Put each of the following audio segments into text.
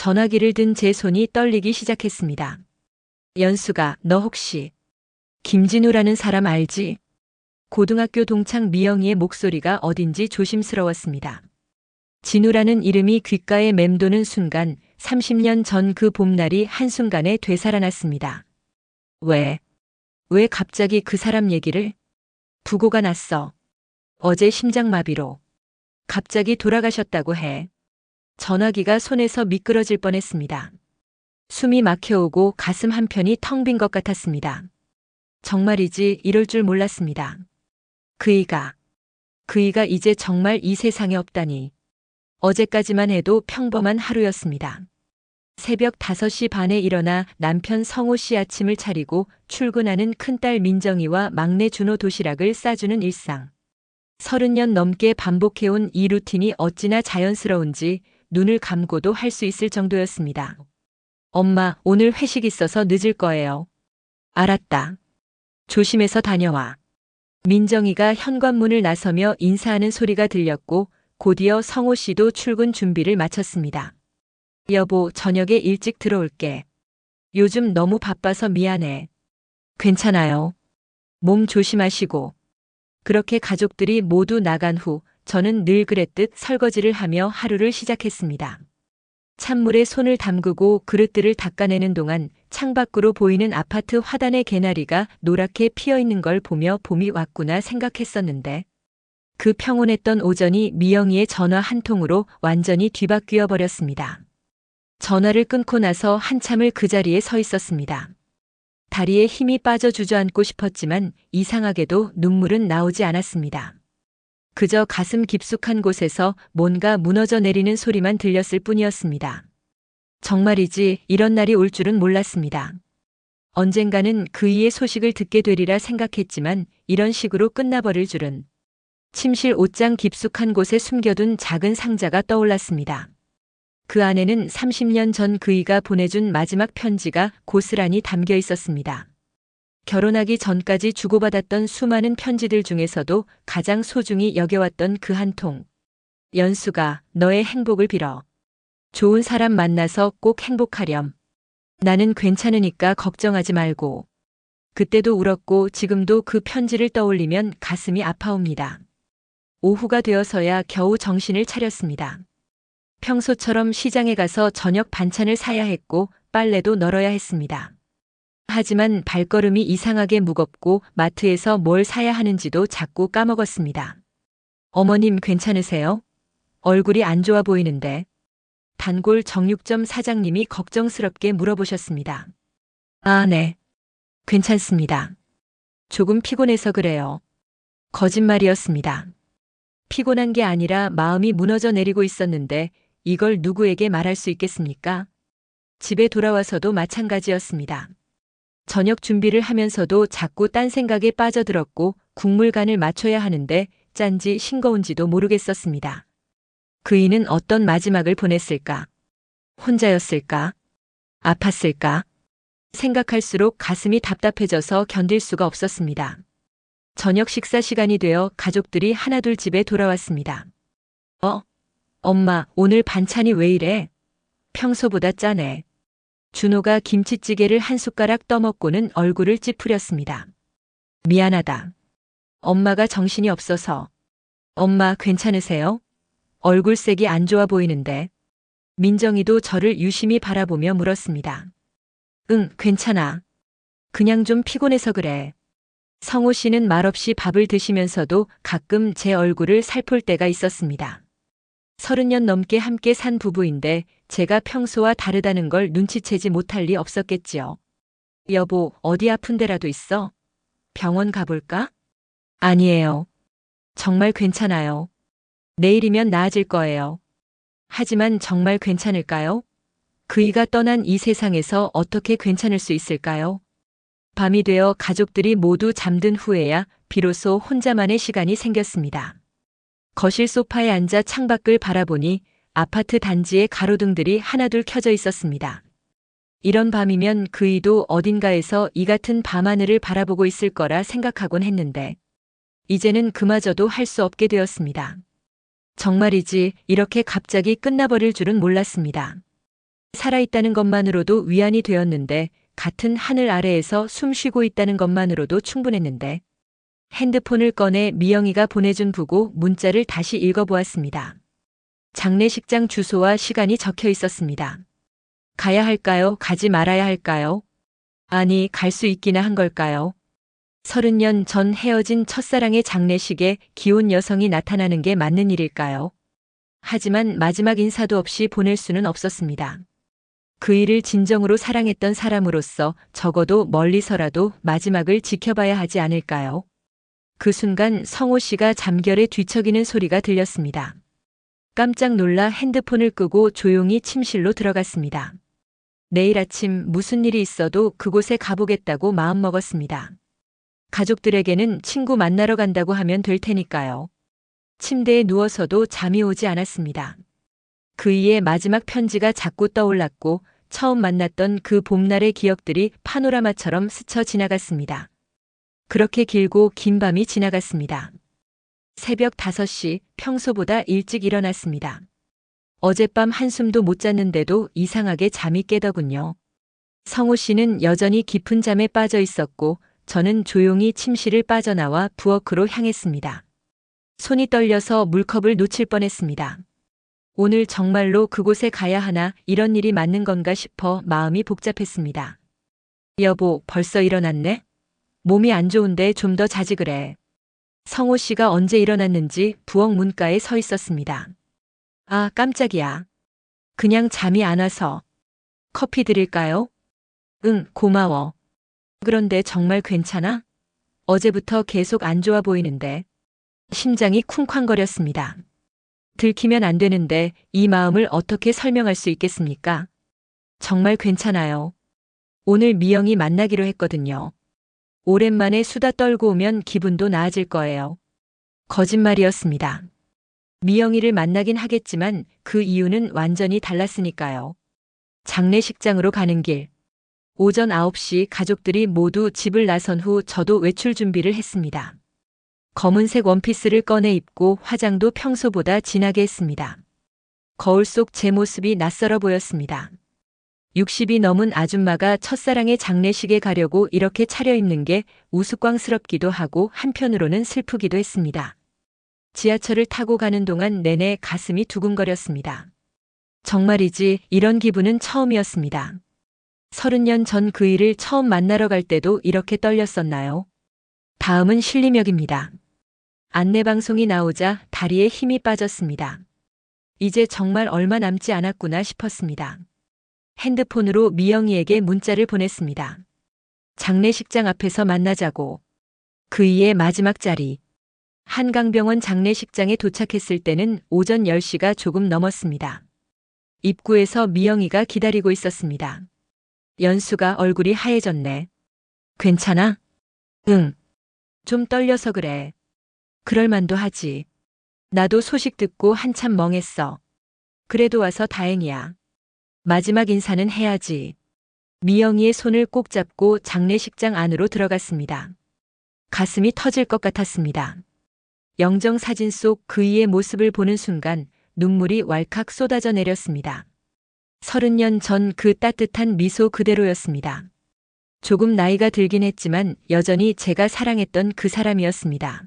전화기를 든 제 손이 떨리기 시작했습니다. 연수가, 너 혹시 김진우라는 사람 알지? 고등학교 동창 미영이의 목소리가 어딘지 조심스러웠습니다. 진우라는 이름이 귓가에 맴도는 순간 30년 전 그 봄날이 한순간에 되살아났습니다. 왜 갑자기 그 사람 얘기를? 부고가 났어. 어제 심장마비로. 갑자기 돌아가셨다고 해. 전화기가 손에서 미끄러질 뻔했습니다. 숨이 막혀오고 가슴 한편이 텅 빈 것 같았습니다. 정말이지 이럴 줄 몰랐습니다. 그이가 이제 정말 이 세상에 없다니. 어제까지만 해도 평범한 하루였습니다. 새벽 5시 반에 일어나 남편 성호 씨 아침을 차리고 출근하는 큰딸 민정이와 막내 준호 도시락을 싸주는 일상. 30년 넘게 반복해온 이 루틴이 어찌나 자연스러운지 눈을 감고도 할 수 있을 정도였습니다. 엄마, 오늘 회식 있어서 늦을 거예요. 알았다. 조심해서 다녀와. 민정이가 현관문을 나서며 인사하는 소리가 들렸고 곧이어 성호 씨도 출근 준비를 마쳤습니다. 여보, 저녁에 일찍 들어올게. 요즘 너무 바빠서 미안해. 괜찮아요. 몸 조심하시고. 그렇게 가족들이 모두 나간 후 저는 늘 그랬듯 설거지를 하며 하루를 시작했습니다. 찬물에 손을 담그고 그릇들을 닦아내는 동안 창밖으로 보이는 아파트 화단의 개나리가 노랗게 피어있는 걸 보며 봄이 왔구나 생각했었는데 그 평온했던 오전이 미영이의 전화 한 통으로 완전히 뒤바뀌어 버렸습니다. 전화를 끊고 나서 한참을 그 자리에 서 있었습니다. 다리에 힘이 빠져 주저앉고 싶었지만 이상하게도 눈물은 나오지 않았습니다. 그저 가슴 깊숙한 곳에서 뭔가 무너져 내리는 소리만 들렸을 뿐이었습니다. 정말이지 이런 날이 올 줄은 몰랐습니다. 언젠가는 그이의 소식을 듣게 되리라 생각했지만 이런 식으로 끝나버릴 줄은. 침실 옷장 깊숙한 곳에 숨겨둔 작은 상자가 떠올랐습니다. 그 안에는 30년 전 그이가 보내준 마지막 편지가 고스란히 담겨 있었습니다. 결혼하기 전까지 주고받았던 수많은 편지들 중에서도 가장 소중히 여겨왔던 그 한 통. 연수가, 너의 행복을 빌어. 좋은 사람 만나서 꼭 행복하렴. 나는 괜찮으니까 걱정하지 말고. 그때도 울었고 지금도 그 편지를 떠올리면 가슴이 아파옵니다. 오후가 되어서야 겨우 정신을 차렸습니다. 평소처럼 시장에 가서 저녁 반찬을 사야 했고 빨래도 널어야 했습니다. 하지만 발걸음이 이상하게 무겁고 마트에서 뭘 사야 하는지도 자꾸 까먹었습니다. 어머님 괜찮으세요? 얼굴이 안 좋아 보이는데. 단골 정육점 사장님이 걱정스럽게 물어보셨습니다. 아, 네. 괜찮습니다. 조금 피곤해서 그래요. 거짓말이었습니다. 피곤한 게 아니라 마음이 무너져 내리고 있었는데 이걸 누구에게 말할 수 있겠습니까? 집에 돌아와서도 마찬가지였습니다. 저녁 준비를 하면서도 자꾸 딴 생각에 빠져들었고 국물 간을 맞춰야 하는데 짠지 싱거운지도 모르겠었습니다. 그이는 어떤 마지막을 보냈을까? 혼자였을까? 아팠을까? 생각할수록 가슴이 답답해져서 견딜 수가 없었습니다. 저녁 식사 시간이 되어 가족들이 하나둘 집에 돌아왔습니다. 엄마, 오늘 반찬이 왜 이래? 평소보다 짜네. 준호가 김치찌개를 한 숟가락 떠먹고는 얼굴을 찌푸렸습니다. 미안하다. 엄마가 정신이 없어서. 엄마 괜찮으세요? 얼굴색이 안 좋아 보이는데. 민정이도 저를 유심히 바라보며 물었습니다. 응, 괜찮아. 그냥 좀 피곤해서 그래. 성호 씨는 말없이 밥을 드시면서도 가끔 제 얼굴을 살필 때가 있었습니다. 30년 넘게 함께 산 부부인데 제가 평소와 다르다는 걸 눈치채지 못할 리 없었겠지요. 여보, 어디 아픈 데라도 있어? 병원 가볼까? 아니에요. 정말 괜찮아요. 내일이면 나아질 거예요. 하지만 정말 괜찮을까요? 그이가 떠난 이 세상에서 어떻게 괜찮을 수 있을까요? 밤이 되어 가족들이 모두 잠든 후에야 비로소 혼자만의 시간이 생겼습니다. 거실 소파에 앉아 창밖을 바라보니 아파트 단지의 가로등들이 하나둘 켜져 있었습니다. 이런 밤이면 그이도 어딘가에서 이 같은 밤하늘을 바라보고 있을 거라 생각하곤 했는데 이제는 그마저도 할 수 없게 되었습니다. 정말이지 이렇게 갑자기 끝나버릴 줄은 몰랐습니다. 살아있다는 것만으로도 위안이 되었는데, 같은 하늘 아래에서 숨 쉬고 있다는 것만으로도 충분했는데, 핸드폰을 꺼내 미영이가 보내준 부고 문자를 다시 읽어보았습니다. 장례식장 주소와 시간이 적혀 있었습니다. 가야 할까요? 가지 말아야 할까요? 아니, 갈 수 있기나 한 걸까요? 30년 전 헤어진 첫사랑의 장례식에 기혼 여성이 나타나는 게 맞는 일일까요? 하지만 마지막 인사도 없이 보낼 수는 없었습니다. 그 일을 진정으로 사랑했던 사람으로서 적어도 멀리서라도 마지막을 지켜봐야 하지 않을까요? 그 순간 성호 씨가 잠결에 뒤척이는 소리가 들렸습니다. 깜짝 놀라 핸드폰을 끄고 조용히 침실로 들어갔습니다. 내일 아침 무슨 일이 있어도 그곳에 가보겠다고 마음먹었습니다. 가족들에게는 친구 만나러 간다고 하면 될 테니까요. 침대에 누워서도 잠이 오지 않았습니다. 그이의 마지막 편지가 자꾸 떠올랐고 처음 만났던 그 봄날의 기억들이 파노라마처럼 스쳐 지나갔습니다. 그렇게 길고 긴 밤이 지나갔습니다. 새벽 5시 평소보다 일찍 일어났습니다. 어젯밤 한숨도 못 잤는데도 이상하게 잠이 깨더군요. 성호 씨는 여전히 깊은 잠에 빠져 있었고 저는 조용히 침실을 빠져나와 부엌으로 향했습니다. 손이 떨려서 물컵을 놓칠 뻔했습니다. 오늘 정말로 그곳에 가야 하나 이런 일이 맞는 건가 싶어 마음이 복잡했습니다. 여보, 벌써 일어났네? 몸이 안 좋은데 좀 더 자지 그래. 성호 씨가 언제 일어났는지 부엌 문가에 서 있었습니다. 아, 깜짝이야. 그냥 잠이 안 와서. 커피 드릴까요? 응, 고마워. 그런데 정말 괜찮아? 어제부터 계속 안 좋아 보이는데. 심장이 쿵쾅거렸습니다. 들키면 안 되는데 이 마음을 어떻게 설명할 수 있겠습니까? 정말 괜찮아요. 오늘 미영이 만나기로 했거든요. 오랜만에 수다 떨고 오면 기분도 나아질 거예요. 거짓말이었습니다. 미영이를 만나긴 하겠지만 그 이유는 완전히 달랐으니까요. 장례식장으로 가는 길. 오전 9시 가족들이 모두 집을 나선 후 저도 외출 준비를 했습니다. 검은색 원피스를 꺼내 입고 화장도 평소보다 진하게 했습니다. 거울 속 제 모습이 낯설어 보였습니다. 60이 넘은 아줌마가 첫사랑의 장례식에 가려고 이렇게 차려입는 게 우스꽝스럽기도 하고 한편으로는 슬프기도 했습니다. 지하철을 타고 가는 동안 내내 가슴이 두근거렸습니다. 정말이지 이런 기분은 처음이었습니다. 30년 전 그 일을 처음 만나러 갈 때도 이렇게 떨렸었나요? 다음은 신림역입니다. 안내방송이 나오자 다리에 힘이 빠졌습니다. 이제 정말 얼마 남지 않았구나 싶었습니다. 핸드폰으로 미영이에게 문자를 보냈습니다. 장례식장 앞에서 만나자고. 그이의 마지막 자리. 한강병원 장례식장에 도착했을 때는 오전 10시가 조금 넘었습니다. 입구에서 미영이가 기다리고 있었습니다. 연수가 얼굴이 하얘졌네. 괜찮아? 응. 좀 떨려서 그래. 그럴만도 하지. 나도 소식 듣고 한참 멍했어. 그래도 와서 다행이야. 마지막 인사는 해야지. 미영이의 손을 꼭 잡고 장례식장 안으로 들어갔습니다. 가슴이 터질 것 같았습니다. 영정사진 속 그이의 모습을 보는 순간 눈물이 왈칵 쏟아져 내렸습니다. 30년 전 그 따뜻한 미소 그대로였습니다. 조금 나이가 들긴 했지만 여전히 제가 사랑했던 그 사람이었습니다.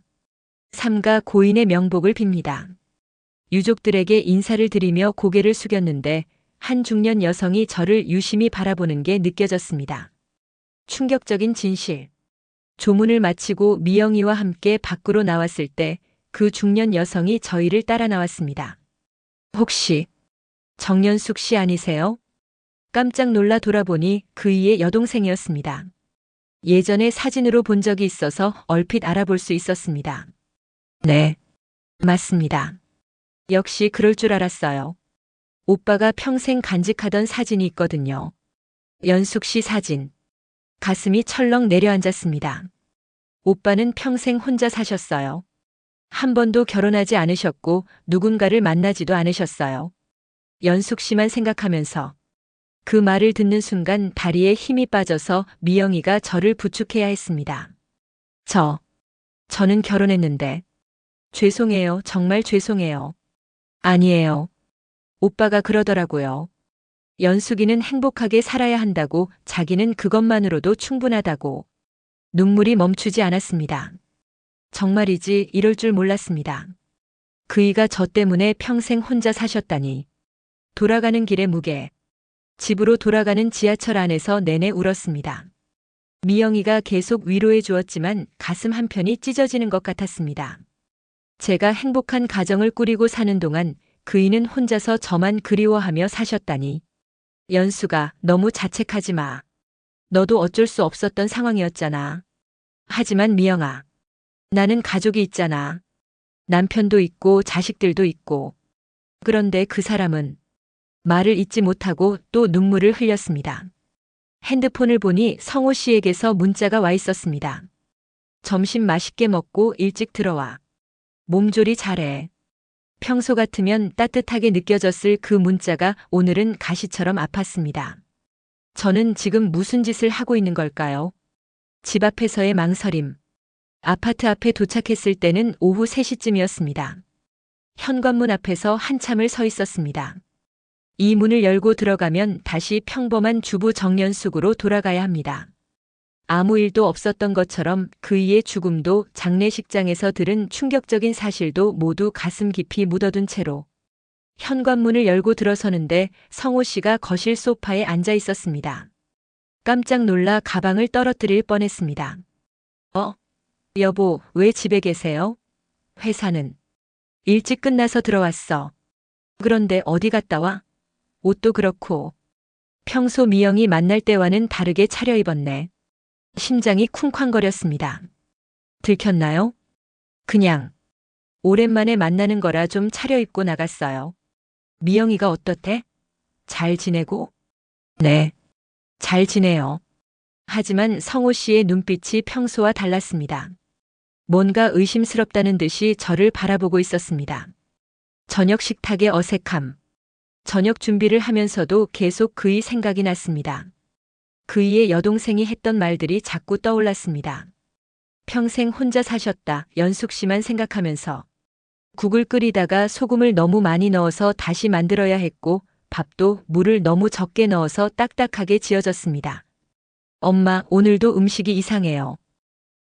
삼가 고인의 명복을 빕니다. 유족들에게 인사를 드리며 고개를 숙였는데 한 중년 여성이 저를 유심히 바라보는 게 느껴졌습니다. 충격적인 진실. 조문을 마치고 미영이와 함께 밖으로 나왔을 때 그 중년 여성이 저희를 따라 나왔습니다. 혹시 정연숙 씨 아니세요? 깜짝 놀라 돌아보니 그이의 여동생이었습니다. 예전에 사진으로 본 적이 있어서 얼핏 알아볼 수 있었습니다. 네, 맞습니다. 역시 그럴 줄 알았어요. 오빠가 평생 간직하던 사진이 있거든요. 연숙 씨 사진. 가슴이 철렁 내려앉았습니다. 오빠는 평생 혼자 사셨어요. 한 번도 결혼하지 않으셨고 누군가를 만나지도 않으셨어요. 연숙 씨만 생각하면서. 그 말을 듣는 순간 다리에 힘이 빠져서 미영이가 저를 부축해야 했습니다. 저는 결혼했는데. 죄송해요. 정말 죄송해요. 아니에요. 오빠가 그러더라고요. 연숙이는 행복하게 살아야 한다고, 자기는 그것만으로도 충분하다고. 눈물이 멈추지 않았습니다. 정말이지 이럴 줄 몰랐습니다. 그이가 저 때문에 평생 혼자 사셨다니. 돌아가는 길의 무게. 집으로 돌아가는 지하철 안에서 내내 울었습니다. 미영이가 계속 위로해 주었지만 가슴 한편이 찢어지는 것 같았습니다. 제가 행복한 가정을 꾸리고 사는 동안 그이는 혼자서 저만 그리워하며 사셨다니. 연수가, 너무 자책하지 마. 너도 어쩔 수 없었던 상황이었잖아. 하지만 미영아, 나는 가족이 있잖아. 남편도 있고 자식들도 있고. 그런데 그 사람은 말을 잇지 못하고 또 눈물을 흘렸습니다. 핸드폰을 보니 성호 씨에게서 문자가 와 있었습니다. 점심 맛있게 먹고 일찍 들어와. 몸조리 잘해. 평소 같으면 따뜻하게 느껴졌을 그 문자가 오늘은 가시처럼 아팠습니다. 저는 지금 무슨 짓을 하고 있는 걸까요? 집 앞에서의 망설임. 아파트 앞에 도착했을 때는 오후 3시쯤이었습니다. 현관문 앞에서 한참을 서 있었습니다. 이 문을 열고 들어가면 다시 평범한 주부 정연숙으로 돌아가야 합니다. 아무 일도 없었던 것처럼 그이의 죽음도 장례식장에서 들은 충격적인 사실도 모두 가슴 깊이 묻어둔 채로 현관문을 열고 들어서는데 성호 씨가 거실 소파에 앉아 있었습니다. 깜짝 놀라 가방을 떨어뜨릴 뻔했습니다. 여보, 왜 집에 계세요? 회사는 일찍 끝나서 들어왔어. 그런데 어디 갔다 와? 옷도 그렇고. 평소 미영이 만날 때와는 다르게 차려입었네. 심장이 쿵쾅거렸습니다. 들켰나요? 그냥 오랜만에 만나는 거라 좀 차려입고 나갔어요. 미영이가 어떻대? 잘 지내고? 네, 잘 지내요. 하지만 성호 씨의 눈빛이 평소와 달랐습니다. 뭔가 의심스럽다는 듯이 저를 바라보고 있었습니다. 저녁 식탁의 어색함. 저녁 준비를 하면서도 계속 그의 생각이 났습니다. 그이의 여동생이 했던 말들이 자꾸 떠올랐습니다. 평생 혼자 사셨다, 연숙 씨만 생각하면서. 국을 끓이다가 소금을 너무 많이 넣어서 다시 만들어야 했고, 밥도 물을 너무 적게 넣어서 딱딱하게 지어졌습니다. 엄마, 오늘도 음식이 이상해요.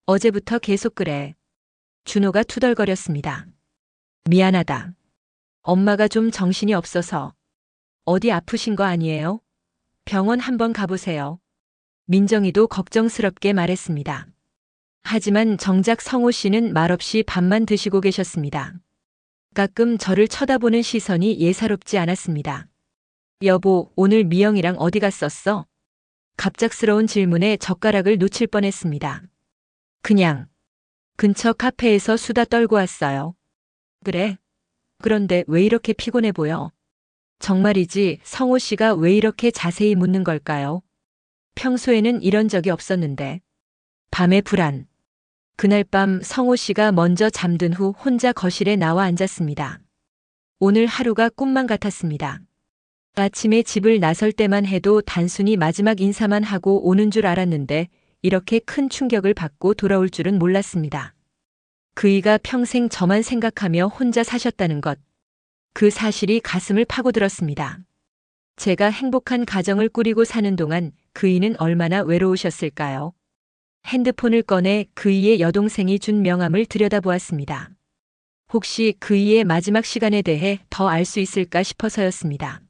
어제부터 계속 그래. 준호가 투덜거렸습니다. 미안하다. 엄마가 좀 정신이 없어서. 어디 아프신 거 아니에요? 병원 한번 가보세요. 민정이도 걱정스럽게 말했습니다. 하지만 정작 성호 씨는 말없이 밥만 드시고 계셨습니다. 가끔 저를 쳐다보는 시선이 예사롭지 않았습니다. 여보, 오늘 미영이랑 어디 갔었어? 갑작스러운 질문에 젓가락을 놓칠 뻔했습니다. 그냥 근처 카페에서 수다 떨고 왔어요. 그래? 그런데 왜 이렇게 피곤해 보여? 정말이지 성호 씨가 왜 이렇게 자세히 묻는 걸까요? 평소에는 이런 적이 없었는데. 밤의 불안. 그날 밤 성호 씨가 먼저 잠든 후 혼자 거실에 나와 앉았습니다. 오늘 하루가 꿈만 같았습니다. 아침에 집을 나설 때만 해도 단순히 마지막 인사만 하고 오는 줄 알았는데 이렇게 큰 충격을 받고 돌아올 줄은 몰랐습니다. 그이가 평생 저만 생각하며 혼자 사셨다는 것. 그 사실이 가슴을 파고들었습니다. 제가 행복한 가정을 꾸리고 사는 동안 그이는 얼마나 외로우셨을까요? 핸드폰을 꺼내 그이의 여동생이 준 명함을 들여다보았습니다. 혹시 그이의 마지막 시간에 대해 더 알 수 있을까 싶어서였습니다.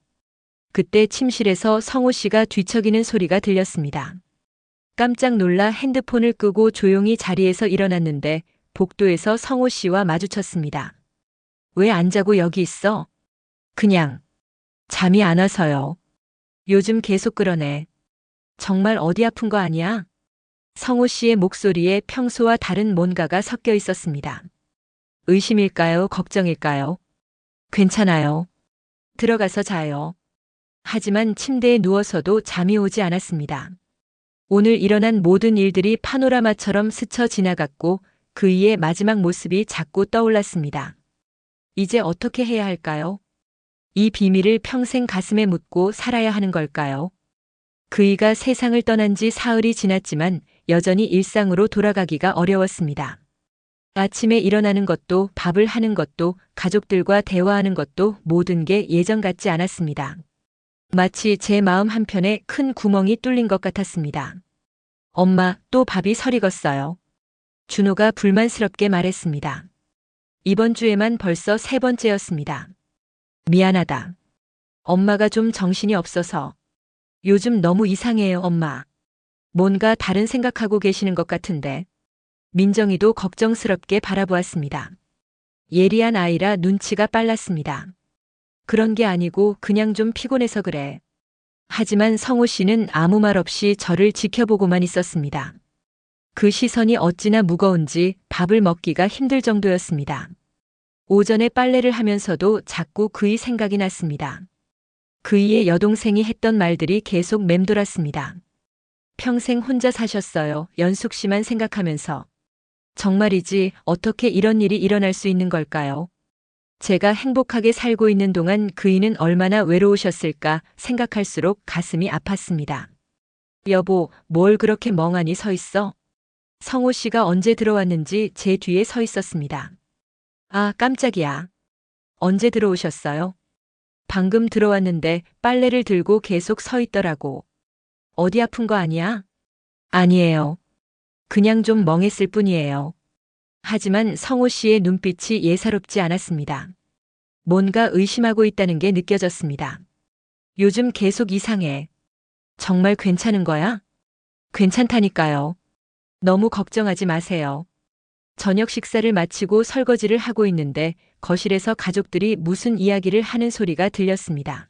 그때 침실에서 성호 씨가 뒤척이는 소리가 들렸습니다. 깜짝 놀라 핸드폰을 끄고 조용히 자리에서 일어났는데 복도에서 성호 씨와 마주쳤습니다. 왜 안 자고 여기 있어? 그냥 잠이 안 와서요. 요즘 계속 그러네. 정말 어디 아픈 거 아니야? 성호 씨의 목소리에 평소와 다른 뭔가가 섞여 있었습니다. 의심일까요? 걱정일까요? 괜찮아요. 들어가서 자요. 하지만 침대에 누워서도 잠이 오지 않았습니다. 오늘 일어난 모든 일들이 파노라마처럼 스쳐 지나갔고 그이의 마지막 모습이 자꾸 떠올랐습니다. 이제 어떻게 해야 할까요? 이 비밀을 평생 가슴에 묻고 살아야 하는 걸까요? 그이가 세상을 떠난 지 사흘이 지났지만 여전히 일상으로 돌아가기가 어려웠습니다. 아침에 일어나는 것도 밥을 하는 것도 가족들과 대화하는 것도 모든 게 예전 같지 않았습니다. 마치 제 마음 한편에 큰 구멍이 뚫린 것 같았습니다. 엄마, 또 밥이 설익었어요. 준호가 불만스럽게 말했습니다. 이번 주에만 벌써 3번째였습니다. 미안하다. 엄마가 좀 정신이 없어서. 요즘 너무 이상해요, 엄마. 뭔가 다른 생각하고 계시는 것 같은데. 민정이도 걱정스럽게 바라보았습니다. 예리한 아이라 눈치가 빨랐습니다. 그런 게 아니고 그냥 좀 피곤해서 그래. 하지만 성호 씨는 아무 말 없이 저를 지켜보고만 있었습니다. 그 시선이 어찌나 무거운지 밥을 먹기가 힘들 정도였습니다. 오전에 빨래를 하면서도 자꾸 그의 생각이 났습니다. 그이의 여동생이 했던 말들이 계속 맴돌았습니다. 평생 혼자 사셨어요. 연숙 씨만 생각하면서. 정말이지 어떻게 이런 일이 일어날 수 있는 걸까요? 제가 행복하게 살고 있는 동안 그이는 얼마나 외로우셨을까 생각할수록 가슴이 아팠습니다. 여보, 뭘 그렇게 멍하니 서 있어? 성호 씨가 언제 들어왔는지 제 뒤에 서 있었습니다. 아, 깜짝이야. 언제 들어오셨어요? 방금 들어왔는데 빨래를 들고 계속 서 있더라고. 어디 아픈 거 아니야? 아니에요. 그냥 좀 멍했을 뿐이에요. 하지만 성호 씨의 눈빛이 예사롭지 않았습니다. 뭔가 의심하고 있다는 게 느껴졌습니다. 요즘 계속 이상해. 정말 괜찮은 거야? 괜찮다니까요. 너무 걱정하지 마세요. 저녁 식사를 마치고 설거지를 하고 있는데 거실에서 가족들이 무슨 이야기를 하는 소리가 들렸습니다.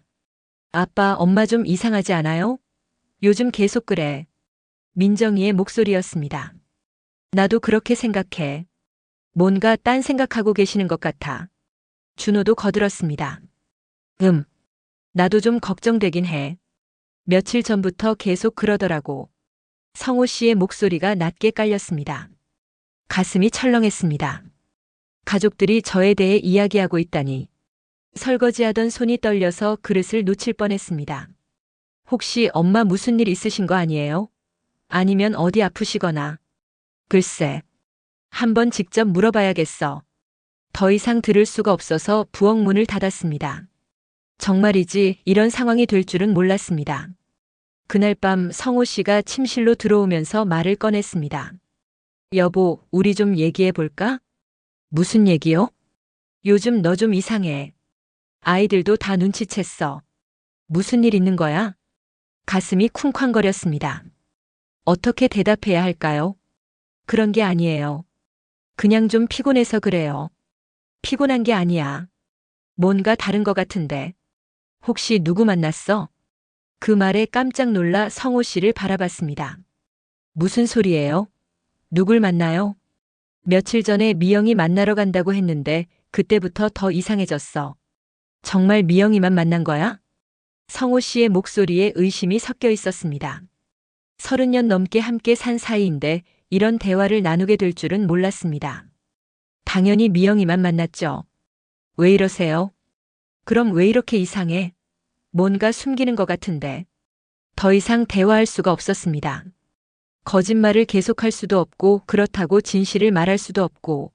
아빠, 엄마 좀 이상하지 않아요? 요즘 계속 그래. 민정이의 목소리였습니다. 나도 그렇게 생각해. 뭔가 딴 생각하고 계시는 것 같아. 준호도 거들었습니다. 나도 좀 걱정되긴 해. 며칠 전부터 계속 그러더라고. 성호 씨의 목소리가 낮게 깔렸습니다. 가슴이 철렁했습니다. 가족들이 저에 대해 이야기하고 있다니. 설거지하던 손이 떨려서 그릇을 놓칠 뻔했습니다. 혹시 엄마 무슨 일 있으신 거 아니에요? 아니면 어디 아프시거나. 글쎄. 한번 직접 물어봐야겠어. 더 이상 들을 수가 없어서 부엌 문을 닫았습니다. 정말이지 이런 상황이 될 줄은 몰랐습니다. 그날 밤 성호 씨가 침실로 들어오면서 말을 꺼냈습니다. 여보, 우리 좀 얘기해 볼까? 무슨 얘기요? 요즘 너 좀 이상해. 아이들도 다 눈치챘어. 무슨 일 있는 거야? 가슴이 쿵쾅거렸습니다. 어떻게 대답해야 할까요? 그런 게 아니에요. 그냥 좀 피곤해서 그래요. 피곤한 게 아니야. 뭔가 다른 것 같은데. 혹시 누구 만났어? 그 말에 깜짝 놀라 성호 씨를 바라봤습니다. 무슨 소리예요? 누굴 만나요? 며칠 전에 미영이 만나러 간다고 했는데 그때부터 더 이상해졌어. 정말 미영이만 만난 거야? 성호 씨의 목소리에 의심이 섞여 있었습니다. 30년 넘게 함께 산 사이인데 이런 대화를 나누게 될 줄은 몰랐습니다. 당연히 미영이만 만났죠. 왜 이러세요? 그럼 왜 이렇게 이상해? 뭔가 숨기는 것 같은데. 더 이상 대화할 수가 없었습니다. 거짓말을 계속할 수도 없고 그렇다고 진실을 말할 수도 없고.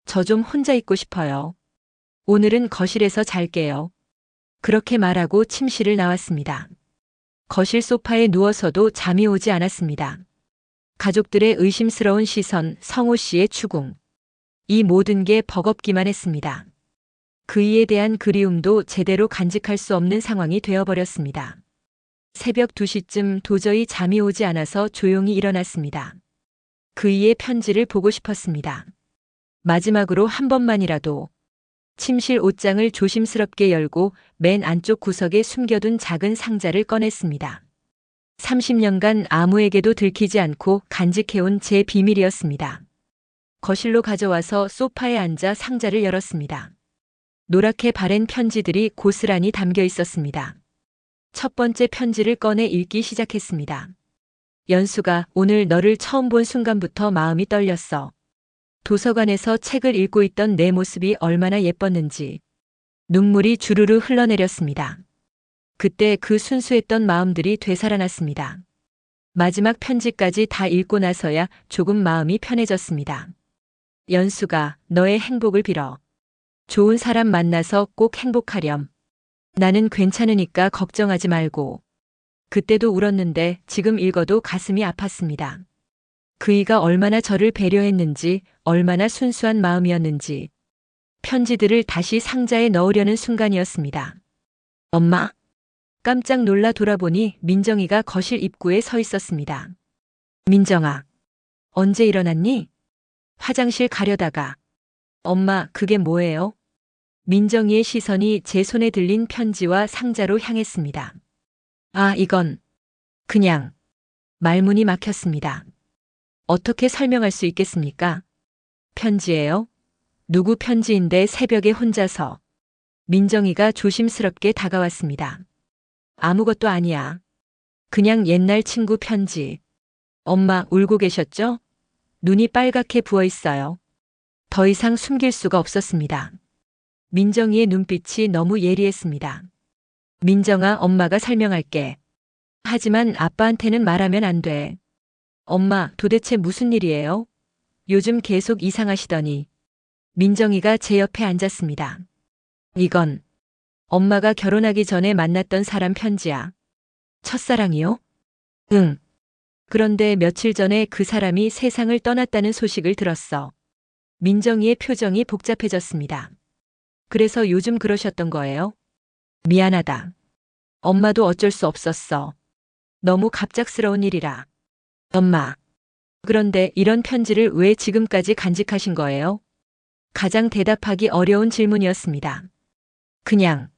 저 좀 혼자 있고 싶어요. 오늘은 거실에서 잘게요. 그렇게 말하고 침실을 나왔습니다. 거실 소파에 누워서도 잠이 오지 않았습니다. 가족들의 의심스러운 시선, 성호 씨의 추궁. 이 모든 게 버겁기만 했습니다. 그이에 대한 그리움도 제대로 간직할 수 없는 상황이 되어버렸습니다. 새벽 2시쯤 도저히 잠이 오지 않아서 조용히 일어났습니다. 그이의 편지를 보고 싶었습니다. 마지막으로 한 번만이라도. 침실 옷장을 조심스럽게 열고 맨 안쪽 구석에 숨겨둔 작은 상자를 꺼냈습니다. 30년간 아무에게도 들키지 않고 간직해온 제 비밀이었습니다. 거실로 가져와서 소파에 앉아 상자를 열었습니다. 노랗게 바랜 편지들이 고스란히 담겨 있었습니다. 첫 번째 편지를 꺼내 읽기 시작했습니다. 연수가, 오늘 너를 처음 본 순간부터 마음이 떨렸어. 도서관에서 책을 읽고 있던 내 모습이 얼마나 예뻤는지. 눈물이 주르르 흘러내렸습니다. 그때 그 순수했던 마음들이 되살아났습니다. 마지막 편지까지 다 읽고 나서야 조금 마음이 편해졌습니다. 연수가, 너의 행복을 빌어. 좋은 사람 만나서 꼭 행복하렴. 나는 괜찮으니까 걱정하지 말고. 그때도 울었는데 지금 읽어도 가슴이 아팠습니다. 그이가 얼마나 저를 배려했는지, 얼마나 순수한 마음이었는지. 편지들을 다시 상자에 넣으려는 순간이었습니다. 엄마? 깜짝 놀라 돌아보니 민정이가 거실 입구에 서 있었습니다. 민정아, 언제 일어났니? 화장실 가려다가. 엄마, 그게 뭐예요? 민정이의 시선이 제 손에 들린 편지와 상자로 향했습니다. 아, 이건 그냥 말문이 막혔습니다. 어떻게 설명할 수 있겠습니까? 편지예요? 누구 편지인데 새벽에 혼자서. 민정이가 조심스럽게 다가왔습니다. 아무것도 아니야. 그냥 옛날 친구 편지. 엄마 울고 계셨죠? 눈이 빨갛게 부어 있어요. 더 이상 숨길 수가 없었습니다. 민정이의 눈빛이 너무 예리했습니다. 민정아, 엄마가 설명할게. 하지만 아빠한테는 말하면 안 돼. 엄마, 도대체 무슨 일이에요? 요즘 계속 이상하시더니. 민정이가 제 옆에 앉았습니다. 이건 엄마가 결혼하기 전에 만났던 사람 편지야. 첫사랑이요? 응. 그런데 며칠 전에 그 사람이 세상을 떠났다는 소식을 들었어. 민정이의 표정이 복잡해졌습니다. 그래서 요즘 그러셨던 거예요? 미안하다. 엄마도 어쩔 수 없었어. 너무 갑작스러운 일이라. 엄마. 그런데 이런 편지를 왜 지금까지 간직하신 거예요? 가장 대답하기 어려운 질문이었습니다. 그냥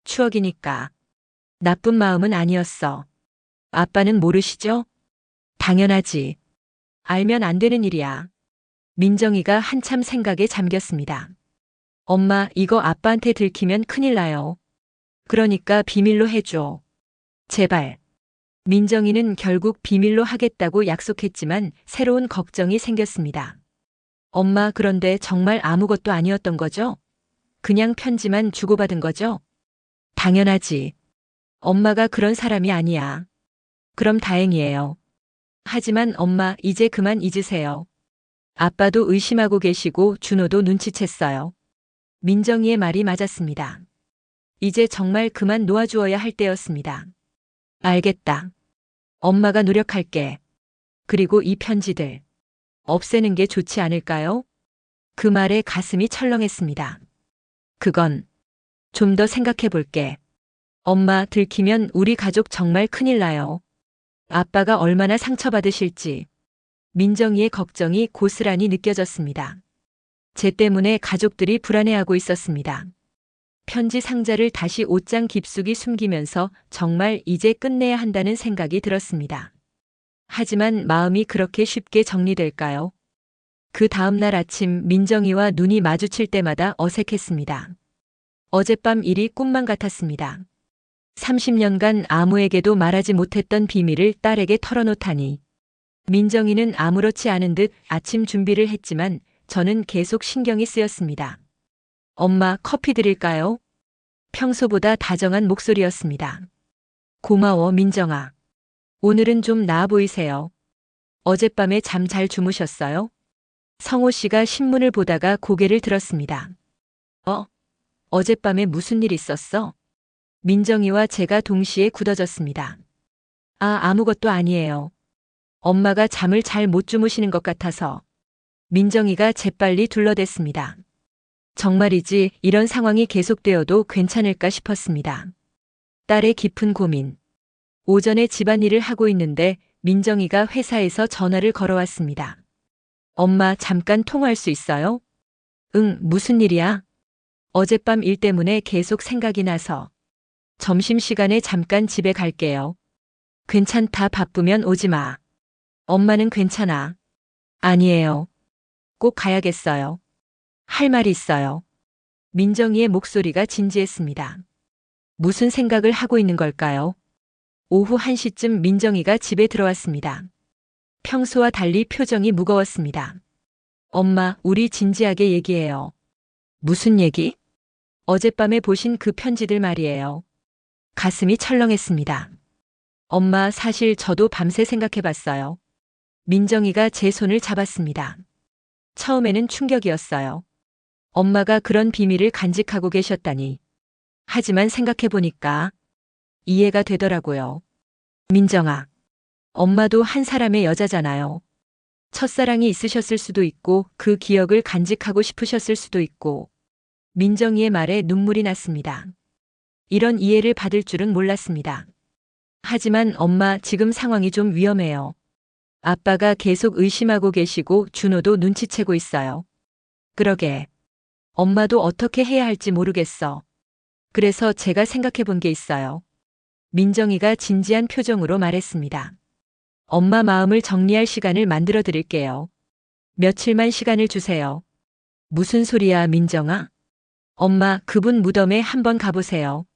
추억이니까. 나쁜 마음은 아니었어. 아빠는 모르시죠? 당연하지. 알면 안 되는 일이야. 민정이가 한참 생각에 잠겼습니다. 엄마, 이거 아빠한테 들키면 큰일 나요. 그러니까 비밀로 해줘. 제발. 민정이는 결국 비밀로 하겠다고 약속했지만 새로운 걱정이 생겼습니다. 엄마, 그런데 정말 아무것도 아니었던 거죠? 그냥 편지만 주고받은 거죠? 당연하지. 엄마가 그런 사람이 아니야. 그럼 다행이에요. 하지만 엄마, 이제 그만 잊으세요. 아빠도 의심하고 계시고 준호도 눈치챘어요. 민정이의 말이 맞았습니다. 이제 정말 그만 놓아주어야 할 때였습니다. 알겠다. 엄마가 노력할게. 그리고 이 편지들 없애는 게 좋지 않을까요? 그 말에 가슴이 철렁했습니다. 그건 좀 더 생각해 볼게. 엄마, 들키면 우리 가족 정말 큰일 나요. 아빠가 얼마나 상처받으실지. 민정이의 걱정이 고스란히 느껴졌습니다. 제 때문에 가족들이 불안해하고 있었습니다. 편지 상자를 다시 옷장 깊숙이 숨기면서 정말 이제 끝내야 한다는 생각이 들었습니다. 하지만 마음이 그렇게 쉽게 정리될까요? 그 다음 날 아침 민정이와 눈이 마주칠 때마다 어색했습니다. 어젯밤 일이 꿈만 같았습니다. 30년간 아무에게도 말하지 못했던 비밀을 딸에게 털어놓다니. 민정이는 아무렇지 않은 듯 아침 준비를 했지만 저는 계속 신경이 쓰였습니다. 엄마, 커피 드릴까요? 평소보다 다정한 목소리였습니다. 고마워, 민정아. 오늘은 좀 나아 보이세요. 어젯밤에 잠 잘 주무셨어요? 성호 씨가 신문을 보다가 고개를 들었습니다. 어젯밤에 무슨 일 있었어? 민정이와 제가 동시에 굳어졌습니다. 아무것도 아니에요. 엄마가 잠을 잘 못 주무시는 것 같아서. 민정이가 재빨리 둘러댔습니다. 정말이지 이런 상황이 계속되어도 괜찮을까 싶었습니다. 딸의 깊은 고민. 오전에 집안일을 하고 있는데 민정이가 회사에서 전화를 걸어왔습니다. 엄마, 잠깐 통화할 수 있어요? 응, 무슨 일이야? 어젯밤 일 때문에 계속 생각이 나서. 점심시간에 잠깐 집에 갈게요. 괜찮다, 바쁘면 오지 마. 엄마는 괜찮아. 아니에요. 꼭 가야겠어요. 할 말이 있어요. 민정이의 목소리가 진지했습니다. 무슨 생각을 하고 있는 걸까요? 오후 1시쯤 민정이가 집에 들어왔습니다. 평소와 달리 표정이 무거웠습니다. 엄마, 우리 진지하게 얘기해요. 무슨 얘기? 어젯밤에 보신 그 편지들 말이에요. 가슴이 철렁했습니다. 엄마, 사실 저도 밤새 생각해봤어요. 민정이가 제 손을 잡았습니다. 처음에는 충격이었어요. 엄마가 그런 비밀을 간직하고 계셨다니. 하지만 생각해보니까 이해가 되더라고요. 민정아, 엄마도 한 사람의 여자잖아요. 첫사랑이 있으셨을 수도 있고 그 기억을 간직하고 싶으셨을 수도 있고. 민정이의 말에 눈물이 났습니다. 이런 이해를 받을 줄은 몰랐습니다. 하지만 엄마, 지금 상황이 좀 위험해요. 아빠가 계속 의심하고 계시고 준호도 눈치채고 있어요. 그러게. 엄마도 어떻게 해야 할지 모르겠어. 그래서 제가 생각해 본 게 있어요. 민정이가 진지한 표정으로 말했습니다. 엄마 마음을 정리할 시간을 만들어 드릴게요. 며칠만 시간을 주세요. 무슨 소리야, 민정아? 엄마, 그분 무덤에 한번 가보세요.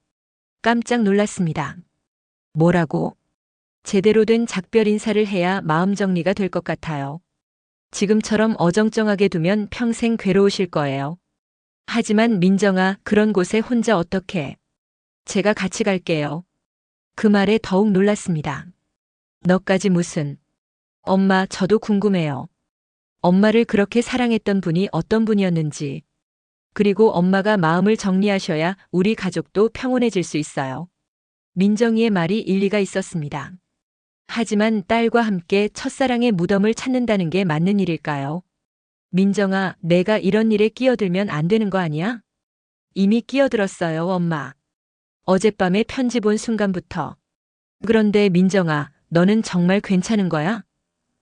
깜짝 놀랐습니다. 뭐라고? 제대로 된 작별 인사를 해야 마음 정리가 될 것 같아요. 지금처럼 어정쩡하게 두면 평생 괴로우실 거예요. 하지만 민정아, 그런 곳에 혼자 어떻게? 제가 같이 갈게요. 그 말에 더욱 놀랐습니다. 너까지 무슨? 엄마, 저도 궁금해요. 엄마를 그렇게 사랑했던 분이 어떤 분이었는지. 그리고 엄마가 마음을 정리하셔야 우리 가족도 평온해질 수 있어요. 민정이의 말이 일리가 있었습니다. 하지만 딸과 함께 첫사랑의 무덤을 찾는다는 게 맞는 일일까요? 민정아, 내가 이런 일에 끼어들면 안 되는 거 아니야? 이미 끼어들었어요, 엄마. 어젯밤에 편지 본 순간부터. 그런데 민정아, 너는 정말 괜찮은 거야?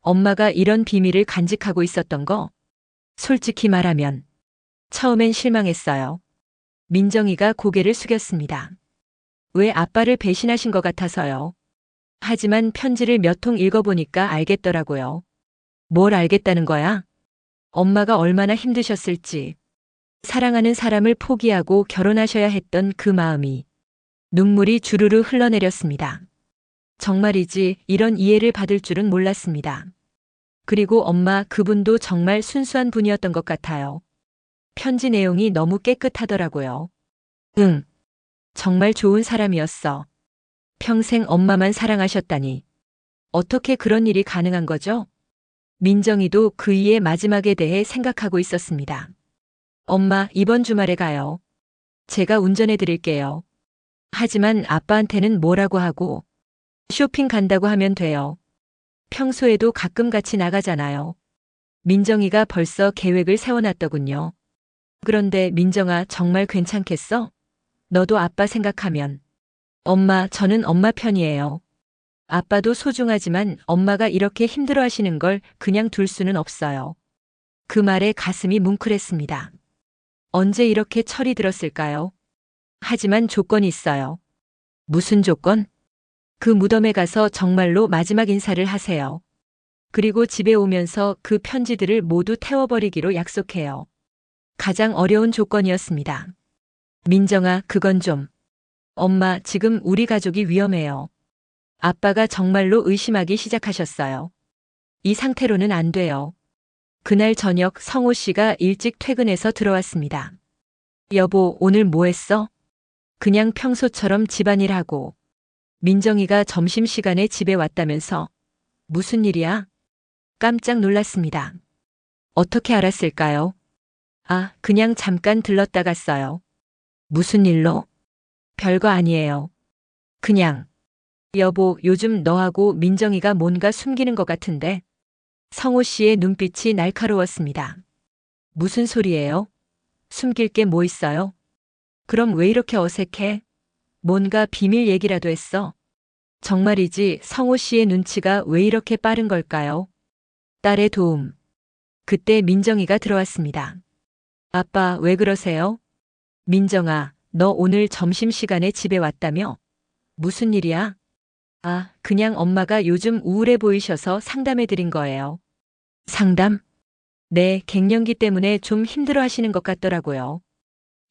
엄마가 이런 비밀을 간직하고 있었던 거? 솔직히 말하면 처음엔 실망했어요. 민정이가 고개를 숙였습니다. 왜 아빠를 배신하신 것 같아서요. 하지만 편지를 몇 통 읽어보니까 알겠더라고요. 뭘 알겠다는 거야? 엄마가 얼마나 힘드셨을지. 사랑하는 사람을 포기하고 결혼하셔야 했던 그 마음이. 눈물이 주르르 흘러내렸습니다. 정말이지 이런 이해를 받을 줄은 몰랐습니다. 그리고 엄마, 그분도 정말 순수한 분이었던 것 같아요. 편지 내용이 너무 깨끗하더라고요. 응. 정말 좋은 사람이었어. 평생 엄마만 사랑하셨다니. 어떻게 그런 일이 가능한 거죠? 민정이도 그이의 마지막에 대해 생각하고 있었습니다. 엄마, 이번 주말에 가요. 제가 운전해 드릴게요. 하지만 아빠한테는 뭐라고 하고 쇼핑 간다고 하면 돼요. 평소에도 가끔 같이 나가잖아요. 민정이가 벌써 계획을 세워놨더군요. 그런데 민정아, 정말 괜찮겠어? 너도 아빠 생각하면. 엄마, 저는 엄마 편이에요. 아빠도 소중하지만 엄마가 이렇게 힘들어 하시는 걸 그냥 둘 수는 없어요. 그 말에 가슴이 뭉클했습니다. 언제 이렇게 철이 들었을까요? 하지만 조건이 있어요. 무슨 조건? 그 무덤에 가서 정말로 마지막 인사를 하세요. 그리고 집에 오면서 그 편지들을 모두 태워버리기로 약속해요. 가장 어려운 조건이었습니다. 민정아, 그건 좀. 엄마, 지금 우리 가족이 위험해요. 아빠가 정말로 의심하기 시작하셨어요. 이 상태로는 안 돼요. 그날 저녁 성호 씨가 일찍 퇴근해서 들어왔습니다. 여보, 오늘 뭐 했어? 그냥 평소처럼 집안일하고. 민정이가 점심시간에 집에 왔다면서. 무슨 일이야? 깜짝 놀랐습니다. 어떻게 알았을까요? 아, 그냥 잠깐 들렀다 갔어요. 무슨 일로? 별거 아니에요. 그냥. 여보, 요즘 너하고 민정이가 뭔가 숨기는 것 같은데. 성호 씨의 눈빛이 날카로웠습니다. 무슨 소리예요? 숨길 게 뭐 있어요? 그럼 왜 이렇게 어색해? 뭔가 비밀 얘기라도 했어? 정말이지 성호 씨의 눈치가 왜 이렇게 빠른 걸까요? 딸의 도움. 그때 민정이가 들어왔습니다. 아빠, 왜 그러세요? 민정아, 너 오늘 점심시간에 집에 왔다며? 무슨 일이야? 아, 그냥 엄마가 요즘 우울해 보이셔서 상담해 드린 거예요. 상담? 네, 갱년기 때문에 좀 힘들어 하시는 것 같더라고요.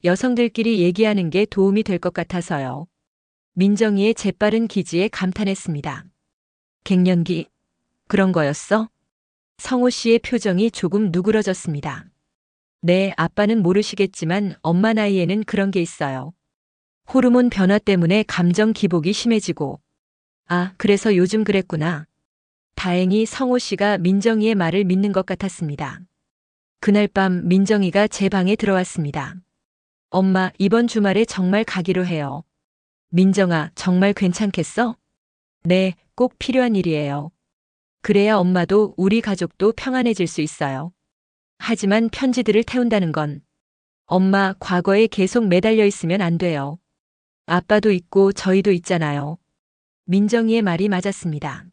여성들끼리 얘기하는 게 도움이 될 것 같아서요. 민정이의 재빠른 기지에 감탄했습니다. 갱년기? 그런 거였어? 성호 씨의 표정이 조금 누그러졌습니다. 네, 아빠는 모르시겠지만 엄마 나이에는 그런 게 있어요. 호르몬 변화 때문에 감정 기복이 심해지고. 아, 그래서 요즘 그랬구나. 다행히 성호 씨가 민정이의 말을 믿는 것 같았습니다. 그날 밤 민정이가 제 방에 들어왔습니다. 엄마, 이번 주말에 정말 가기로 해요. 민정아, 정말 괜찮겠어? 네, 꼭 필요한 일이에요. 그래야 엄마도 우리 가족도 평안해질 수 있어요. 하지만 편지들을 태운다는 건 엄마 과거에 계속 매달려 있으면 안 돼요. 아빠도 있고 저희도 있잖아요. 민정이의 말이 맞았습니다.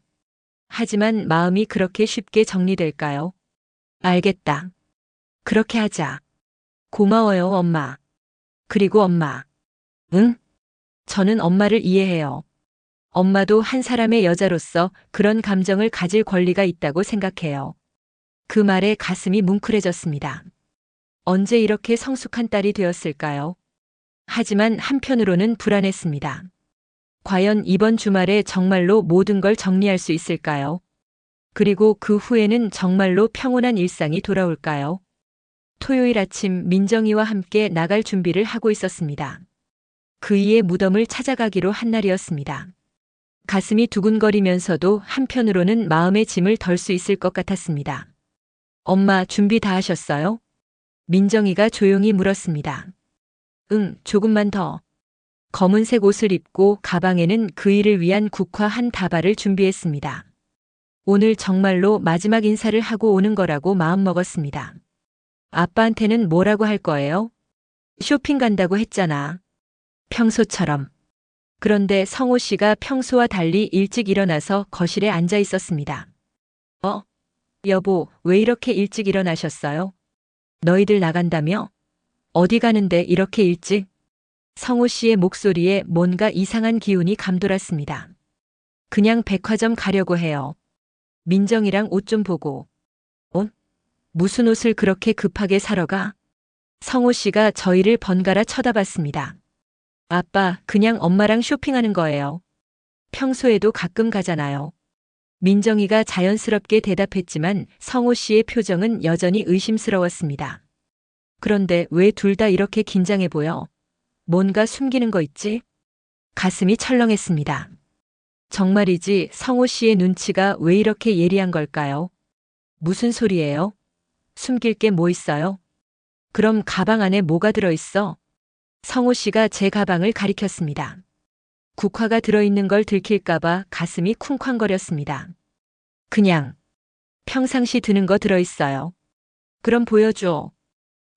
하지만 마음이 그렇게 쉽게 정리될까요? 알겠다. 그렇게 하자. 고마워요, 엄마. 그리고 엄마. 응? 저는 엄마를 이해해요. 엄마도 한 사람의 여자로서 그런 감정을 가질 권리가 있다고 생각해요. 그 말에 가슴이 뭉클해졌습니다. 언제 이렇게 성숙한 딸이 되었을까요? 하지만 한편으로는 불안했습니다. 과연 이번 주말에 정말로 모든 걸 정리할 수 있을까요? 그리고 그 후에는 정말로 평온한 일상이 돌아올까요? 토요일 아침 민정이와 함께 나갈 준비를 하고 있었습니다. 그이의 무덤을 찾아가기로 한 날이었습니다. 가슴이 두근거리면서도 한편으로는 마음의 짐을 덜 수 있을 것 같았습니다. 엄마, 준비 다 하셨어요? 민정이가 조용히 물었습니다. 응, 조금만 더. 검은색 옷을 입고 가방에는 그이를 위한 국화 한 다발을 준비했습니다. 오늘 정말로 마지막 인사를 하고 오는 거라고 마음먹었습니다. 아빠한테는 뭐라고 할 거예요? 쇼핑 간다고 했잖아. 평소처럼. 그런데 성호 씨가 평소와 달리 일찍 일어나서 거실에 앉아 있었습니다. 여보, 왜 이렇게 일찍 일어나셨어요? 너희들 나간다며? 어디 가는데 이렇게 일찍? 성호 씨의 목소리에 뭔가 이상한 기운이 감돌았습니다. 그냥 백화점 가려고 해요. 민정이랑 옷 좀 보고. 옷? 무슨 옷을 그렇게 급하게 사러 가? 성호 씨가 저희를 번갈아 쳐다봤습니다. 아빠, 그냥 엄마랑 쇼핑하는 거예요. 평소에도 가끔 가잖아요. 민정이가 자연스럽게 대답했지만 성호 씨의 표정은 여전히 의심스러웠습니다. 그런데 왜 둘 다 이렇게 긴장해 보여? 뭔가 숨기는 거 있지? 가슴이 철렁했습니다. 정말이지 성호 씨의 눈치가 왜 이렇게 예리한 걸까요? 무슨 소리예요? 숨길 게 뭐 있어요? 그럼 가방 안에 뭐가 들어있어? 성호 씨가 제 가방을 가리켰습니다. 국화가 들어있는 걸 들킬까봐 가슴이 쿵쾅거렸습니다. 그냥 평상시 드는 거 들어있어요. 그럼 보여줘.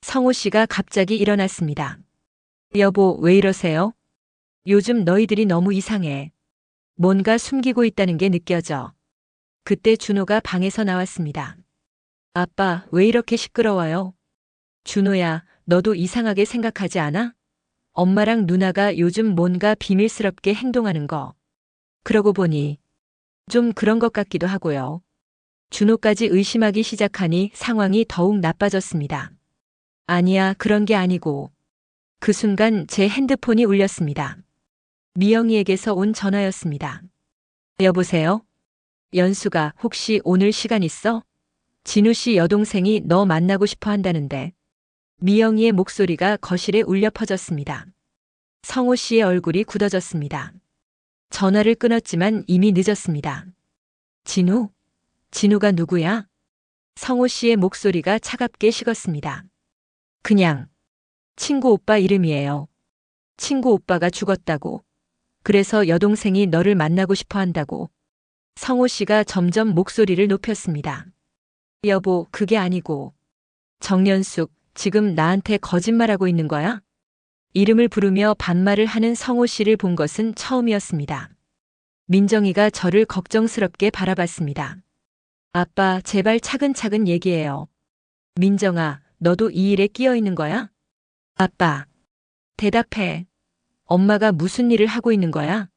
성호 씨가 갑자기 일어났습니다. 여보, 왜 이러세요? 요즘 너희들이 너무 이상해. 뭔가 숨기고 있다는 게 느껴져. 그때 준호가 방에서 나왔습니다. 아빠, 왜 이렇게 시끄러워요? 준호야, 너도 이상하게 생각하지 않아? 엄마랑 누나가 요즘 뭔가 비밀스럽게 행동하는 거. 그러고 보니 좀 그런 것 같기도 하고요. 준호까지 의심하기 시작하니 상황이 더욱 나빠졌습니다. 아니야, 그런 게 아니고. 그 순간 제 핸드폰이 울렸습니다. 미영이에게서 온 전화였습니다. 여보세요? 연수가 혹시 오늘 시간 있어? 진우 씨 여동생이 너 만나고 싶어 한다는데. 미영이의 목소리가 거실에 울려 퍼졌습니다. 성호 씨의 얼굴이 굳어졌습니다. 전화를 끊었지만 이미 늦었습니다. 진우? 진우가 누구야? 성호 씨의 목소리가 차갑게 식었습니다. 그냥 친구 오빠 이름이에요. 친구 오빠가 죽었다고. 그래서 여동생이 너를 만나고 싶어 한다고. 성호 씨가 점점 목소리를 높였습니다. 여보, 그게 아니고. 정연숙, 지금 나한테 거짓말하고 있는 거야? 이름을 부르며 반말을 하는 성호 씨를 본 것은 처음이었습니다. 민정이가 저를 걱정스럽게 바라봤습니다. 아빠, 제발 차근차근 얘기해요. 민정아, 너도 이 일에 끼어 있는 거야? 아빠, 대답해. 엄마가 무슨 일을 하고 있는 거야?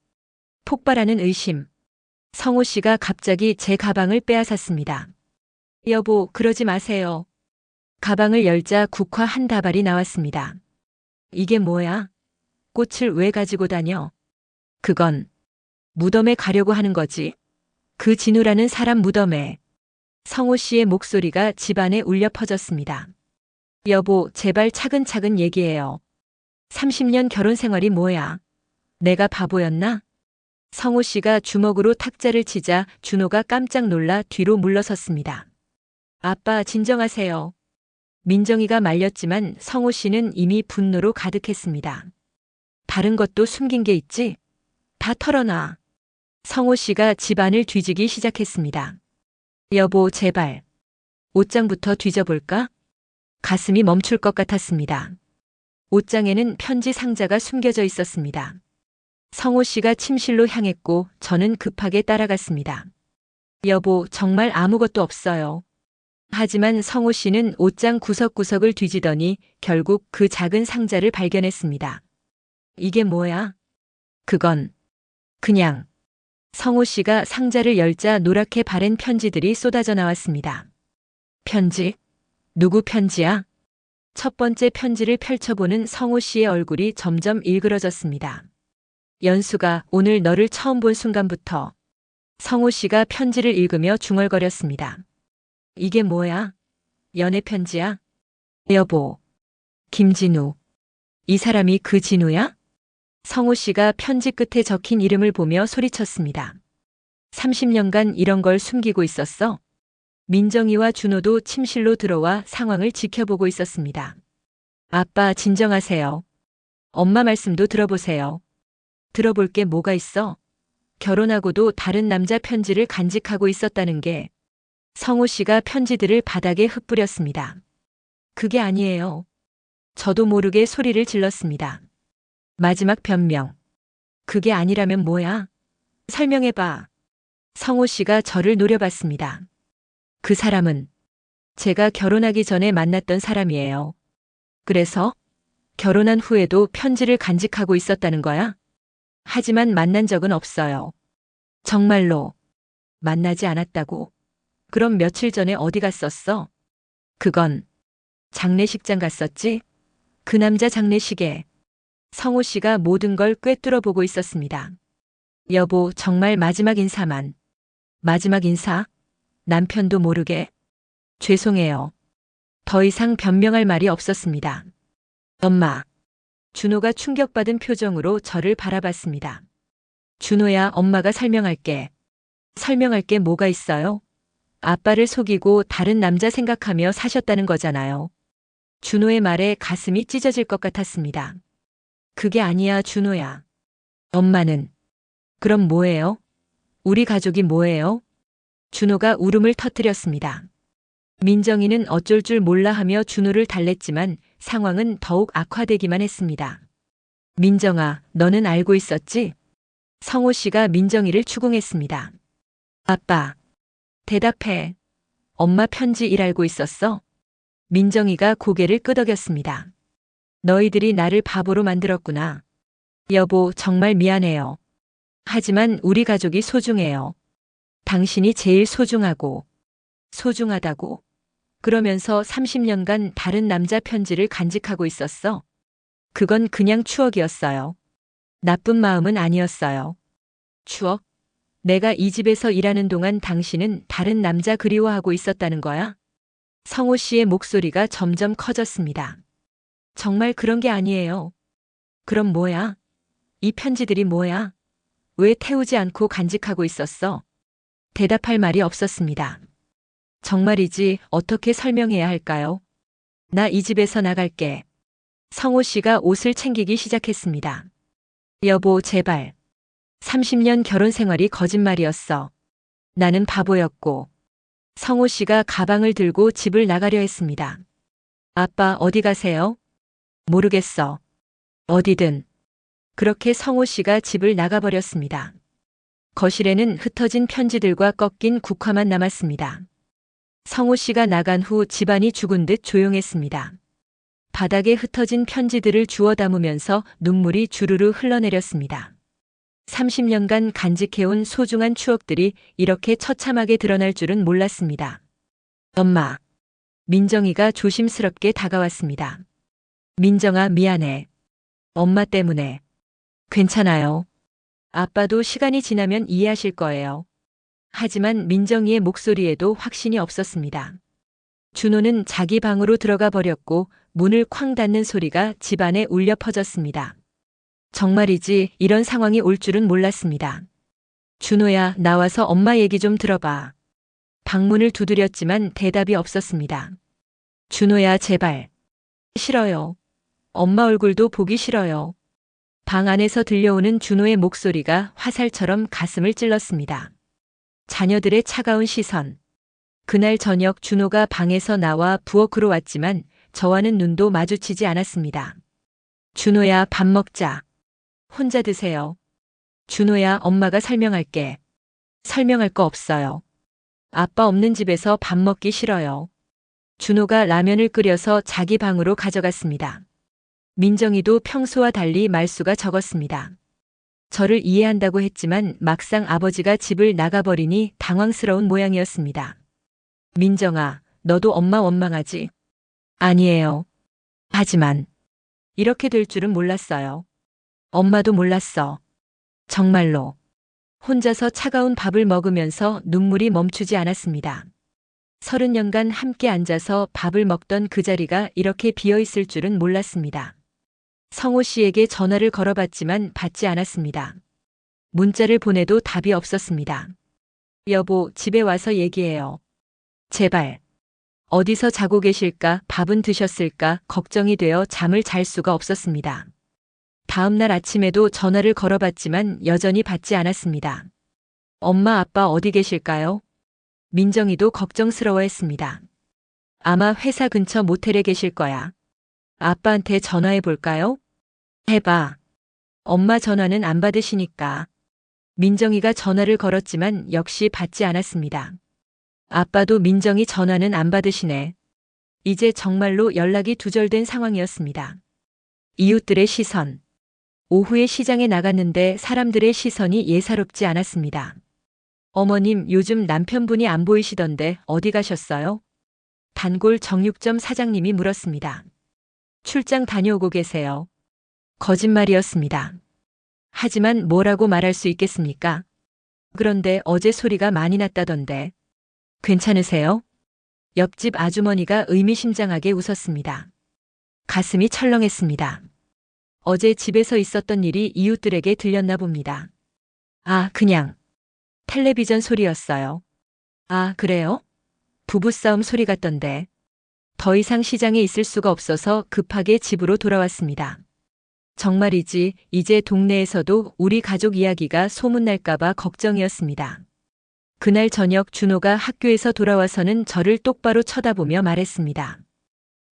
폭발하는 의심. 성호 씨가 갑자기 제 가방을 빼앗았습니다. 여보, 그러지 마세요. 가방을 열자 국화 한 다발이 나왔습니다. 이게 뭐야? 꽃을 왜 가지고 다녀? 그건 무덤에 가려고 하는 거지. 그 진우라는 사람 무덤에. 성호 씨의 목소리가 집안에 울려 퍼졌습니다. 여보, 제발 차근차근 얘기해요. 30년 결혼 생활이 뭐야? 내가 바보였나? 성호 씨가 주먹으로 탁자를 치자 준호가 깜짝 놀라 뒤로 물러섰습니다. 아빠, 진정하세요. 민정이가 말렸지만 성호 씨는 이미 분노로 가득했습니다. 다른 것도 숨긴 게 있지? 다 털어놔. 성호 씨가 집안을 뒤지기 시작했습니다. 여보, 제발. 옷장부터 뒤져볼까? 가슴이 멈출 것 같았습니다. 옷장에는 편지 상자가 숨겨져 있었습니다. 성호 씨가 침실로 향했고 저는 급하게 따라갔습니다. 여보, 정말 아무것도 없어요. 하지만 성호 씨는 옷장 구석구석을 뒤지더니 결국 그 작은 상자를 발견했습니다. 이게 뭐야? 그건 그냥. 성호 씨가 상자를 열자 노랗게 바랜 편지들이 쏟아져 나왔습니다. 편지? 누구 편지야? 첫 번째 편지를 펼쳐보는 성호 씨의 얼굴이 점점 일그러졌습니다. 연수가 오늘 너를 처음 본 순간부터. 성호 씨가 편지를 읽으며 중얼거렸습니다. 이게 뭐야? 연애 편지야? 여보. 김진우. 이 사람이 그 진우야? 성호 씨가 편지 끝에 적힌 이름을 보며 소리쳤습니다. 30년간 이런 걸 숨기고 있었어? 민정이와 준호도 침실로 들어와 상황을 지켜보고 있었습니다. 아빠, 진정하세요. 엄마 말씀도 들어보세요. 들어볼 게 뭐가 있어? 결혼하고도 다른 남자 편지를 간직하고 있었다는 게. 성호 씨가 편지들을 바닥에 흩뿌렸습니다. 그게 아니에요. 저도 모르게 소리를 질렀습니다. 마지막 변명. 그게 아니라면 뭐야? 설명해봐. 성호 씨가 저를 노려봤습니다. 그 사람은 제가 결혼하기 전에 만났던 사람이에요. 그래서 결혼한 후에도 편지를 간직하고 있었다는 거야? 하지만 만난 적은 없어요. 정말로 만나지 않았다고? 그럼 며칠 전에 어디 갔었어? 그건 장례식장 갔었지? 그 남자 장례식에. 성호 씨가 모든 걸 꿰뚫어 보고 있었습니다. 여보, 정말 마지막 인사만. 마지막 인사? 남편도 모르게. 죄송해요. 더 이상 변명할 말이 없었습니다. 엄마. 준호가 충격받은 표정으로 저를 바라봤습니다. 준호야, 엄마가 설명할게. 설명할 게 뭐가 있어요? 아빠를 속이고 다른 남자 생각하며 사셨다는 거잖아요. 준호의 말에 가슴이 찢어질 것 같았습니다. 그게 아니야, 준호야. 엄마는. 그럼 뭐예요? 우리 가족이 뭐예요? 준호가 울음을 터뜨렸습니다. 민정이는 어쩔 줄 몰라 하며 준호를 달랬지만 상황은 더욱 악화되기만 했습니다. 민정아, 너는 알고 있었지? 성호 씨가 민정이를 추궁했습니다. 아빠. 대답해. 엄마 편지 일 알고 있었어? 민정이가 고개를 끄덕였습니다. 너희들이 나를 바보로 만들었구나. 여보, 정말 미안해요. 하지만 우리 가족이 소중해요. 당신이 제일 소중하고. 소중하다고? 그러면서 30년간 다른 남자 편지를 간직하고 있었어? 그건 그냥 추억이었어요. 나쁜 마음은 아니었어요. 추억? 내가 이 집에서 일하는 동안 당신은 다른 남자 그리워하고 있었다는 거야? 성호 씨의 목소리가 점점 커졌습니다. 정말 그런 게 아니에요. 그럼 뭐야? 이 편지들이 뭐야? 왜 태우지 않고 간직하고 있었어? 대답할 말이 없었습니다. 정말이지 어떻게 설명해야 할까요? 나 이 집에서 나갈게. 성호 씨가 옷을 챙기기 시작했습니다. 여보, 제발. 30년 결혼 생활이 거짓말이었어. 나는 바보였고. 성호 씨가 가방을 들고 집을 나가려 했습니다. 아빠, 어디 가세요? 모르겠어. 어디든. 그렇게 성호 씨가 집을 나가버렸습니다. 거실에는 흩어진 편지들과 꺾인 국화만 남았습니다. 성호 씨가 나간 후 집안이 죽은 듯 조용했습니다. 바닥에 흩어진 편지들을 주워 담으면서 눈물이 주르르 흘러내렸습니다. 30년간 간직해온 소중한 추억들이 이렇게 처참하게 드러날 줄은 몰랐습니다. 엄마. 민정이가 조심스럽게 다가왔습니다. 민정아, 미안해. 엄마 때문에. 괜찮아요. 아빠도 시간이 지나면 이해하실 거예요. 하지만 민정이의 목소리에도 확신이 없었습니다. 준호는 자기 방으로 들어가 버렸고 문을 쾅 닫는 소리가 집안에 울려 퍼졌습니다. 정말이지 이런 상황이 올 줄은 몰랐습니다. 준호야, 나와서 엄마 얘기 좀 들어봐. 방문을 두드렸지만 대답이 없었습니다. 준호야, 제발. 싫어요. 엄마 얼굴도 보기 싫어요. 방 안에서 들려오는 준호의 목소리가 화살처럼 가슴을 찔렀습니다. 자녀들의 차가운 시선. 그날 저녁 준호가 방에서 나와 부엌으로 왔지만 저와는 눈도 마주치지 않았습니다. 준호야, 밥 먹자. 혼자 드세요. 준호야, 엄마가 설명할게. 설명할 거 없어요. 아빠 없는 집에서 밥 먹기 싫어요. 준호가 라면을 끓여서 자기 방으로 가져갔습니다. 민정이도 평소와 달리 말수가 적었습니다. 저를 이해한다고 했지만 막상 아버지가 집을 나가버리니 당황스러운 모양이었습니다. 민정아, 너도 엄마 원망하지? 아니에요. 하지만 이렇게 될 줄은 몰랐어요. 엄마도 몰랐어. 정말로. 혼자서 차가운 밥을 먹으면서 눈물이 멈추지 않았습니다. 30년간 함께 앉아서 밥을 먹던 그 자리가 이렇게 비어 있을 줄은 몰랐습니다. 성호 씨에게 전화를 걸어봤지만 받지 않았습니다. 문자를 보내도 답이 없었습니다. 여보, 집에 와서 얘기해요. 제발. 어디서 자고 계실까, 밥은 드셨을까 걱정이 되어 잠을 잘 수가 없었습니다. 다음 날 아침에도 전화를 걸어봤지만 여전히 받지 않았습니다. 엄마, 아빠 어디 계실까요? 민정이도 걱정스러워했습니다. 아마 회사 근처 모텔에 계실 거야. 아빠한테 전화해 볼까요? 해봐. 엄마 전화는 안 받으시니까. 민정이가 전화를 걸었지만 역시 받지 않았습니다. 아빠도 민정이 전화는 안 받으시네. 이제 정말로 연락이 두절된 상황이었습니다. 이웃들의 시선. 오후에 시장에 나갔는데 사람들의 시선이 예사롭지 않았습니다. 어머님, 요즘 남편분이 안 보이시던데 어디 가셨어요? 단골 정육점 사장님이 물었습니다. 출장 다녀오고 계세요. 거짓말이었습니다. 하지만 뭐라고 말할 수 있겠습니까? 그런데 어제 소리가 많이 났다던데. 괜찮으세요? 옆집 아주머니가 의미심장하게 웃었습니다. 가슴이 철렁했습니다. 어제 집에서 있었던 일이 이웃들에게 들렸나 봅니다. 아, 그냥 텔레비전 소리였어요. 아, 그래요? 부부싸움 소리 같던데. 더 이상 시장에 있을 수가 없어서 급하게 집으로 돌아왔습니다. 정말이지, 이제 동네에서도 우리 가족 이야기가 소문날까봐 걱정이었습니다. 그날 저녁 준호가 학교에서 돌아와서는 저를 똑바로 쳐다보며 말했습니다.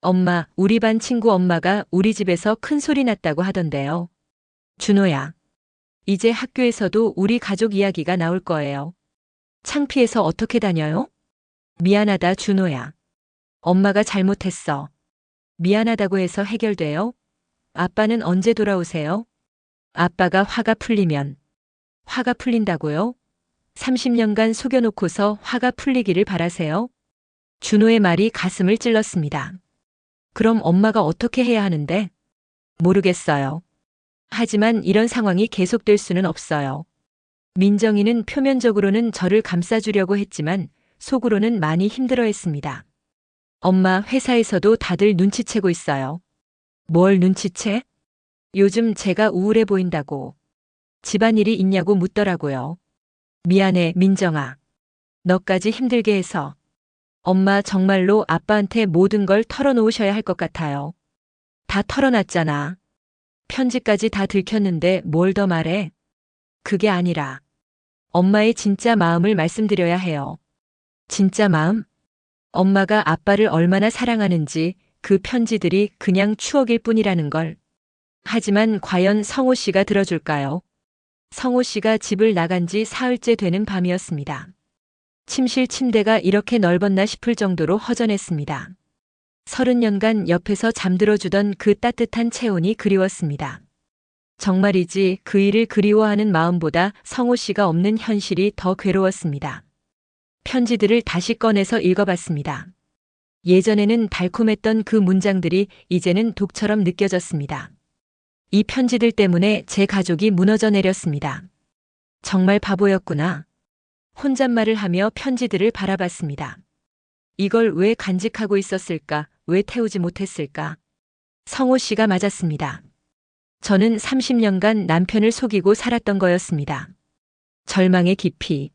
엄마, 우리 반 친구 엄마가 우리 집에서 큰 소리 났다고 하던데요. 준호야. 이제 학교에서도 우리 가족 이야기가 나올 거예요. 창피해서 어떻게 다녀요? 미안하다, 준호야. 엄마가 잘못했어. 미안하다고 해서 해결돼요? 아빠는 언제 돌아오세요? 아빠가 화가 풀리면. 화가 풀린다고요? 30년간 속여놓고서 화가 풀리기를 바라세요? 준호의 말이 가슴을 찔렀습니다. 그럼 엄마가 어떻게 해야 하는데? 모르겠어요. 하지만 이런 상황이 계속될 수는 없어요. 민정이는 표면적으로는 저를 감싸주려고 했지만 속으로는 많이 힘들어했습니다. 엄마, 회사에서도 다들 눈치채고 있어요. 뭘 눈치채? 요즘 제가 우울해 보인다고. 집안일이 있냐고 묻더라고요. 미안해, 민정아. 너까지 힘들게 해서. 엄마, 정말로 아빠한테 모든 걸 털어놓으셔야 할 것 같아요. 다 털어놨잖아. 편지까지 다 들켰는데 뭘 더 말해? 그게 아니라 엄마의 진짜 마음을 말씀드려야 해요. 진짜 마음? 엄마가 아빠를 얼마나 사랑하는지 그 편지들이 그냥 추억일 뿐이라는 걸. 하지만 과연 성호 씨가 들어줄까요? 성호 씨가 집을 나간 지 사흘째 되는 밤이었습니다. 침실 침대가 이렇게 넓었나 싶을 정도로 허전했습니다. 30년간 옆에서 잠들어주던 그 따뜻한 체온이 그리웠습니다. 정말이지 그 일을 그리워하는 마음보다 성호 씨가 없는 현실이 더 괴로웠습니다. 편지들을 다시 꺼내서 읽어봤습니다. 예전에는 달콤했던 그 문장들이 이제는 독처럼 느껴졌습니다. 이 편지들 때문에 제 가족이 무너져 내렸습니다. 정말 바보였구나. 혼잣말을 하며 편지들을 바라봤습니다. 이걸 왜 간직하고 있었을까? 왜 태우지 못했을까? 성호 씨가 맞았습니다. 저는 30년간 남편을 속이고 살았던 거였습니다. 절망의 깊이.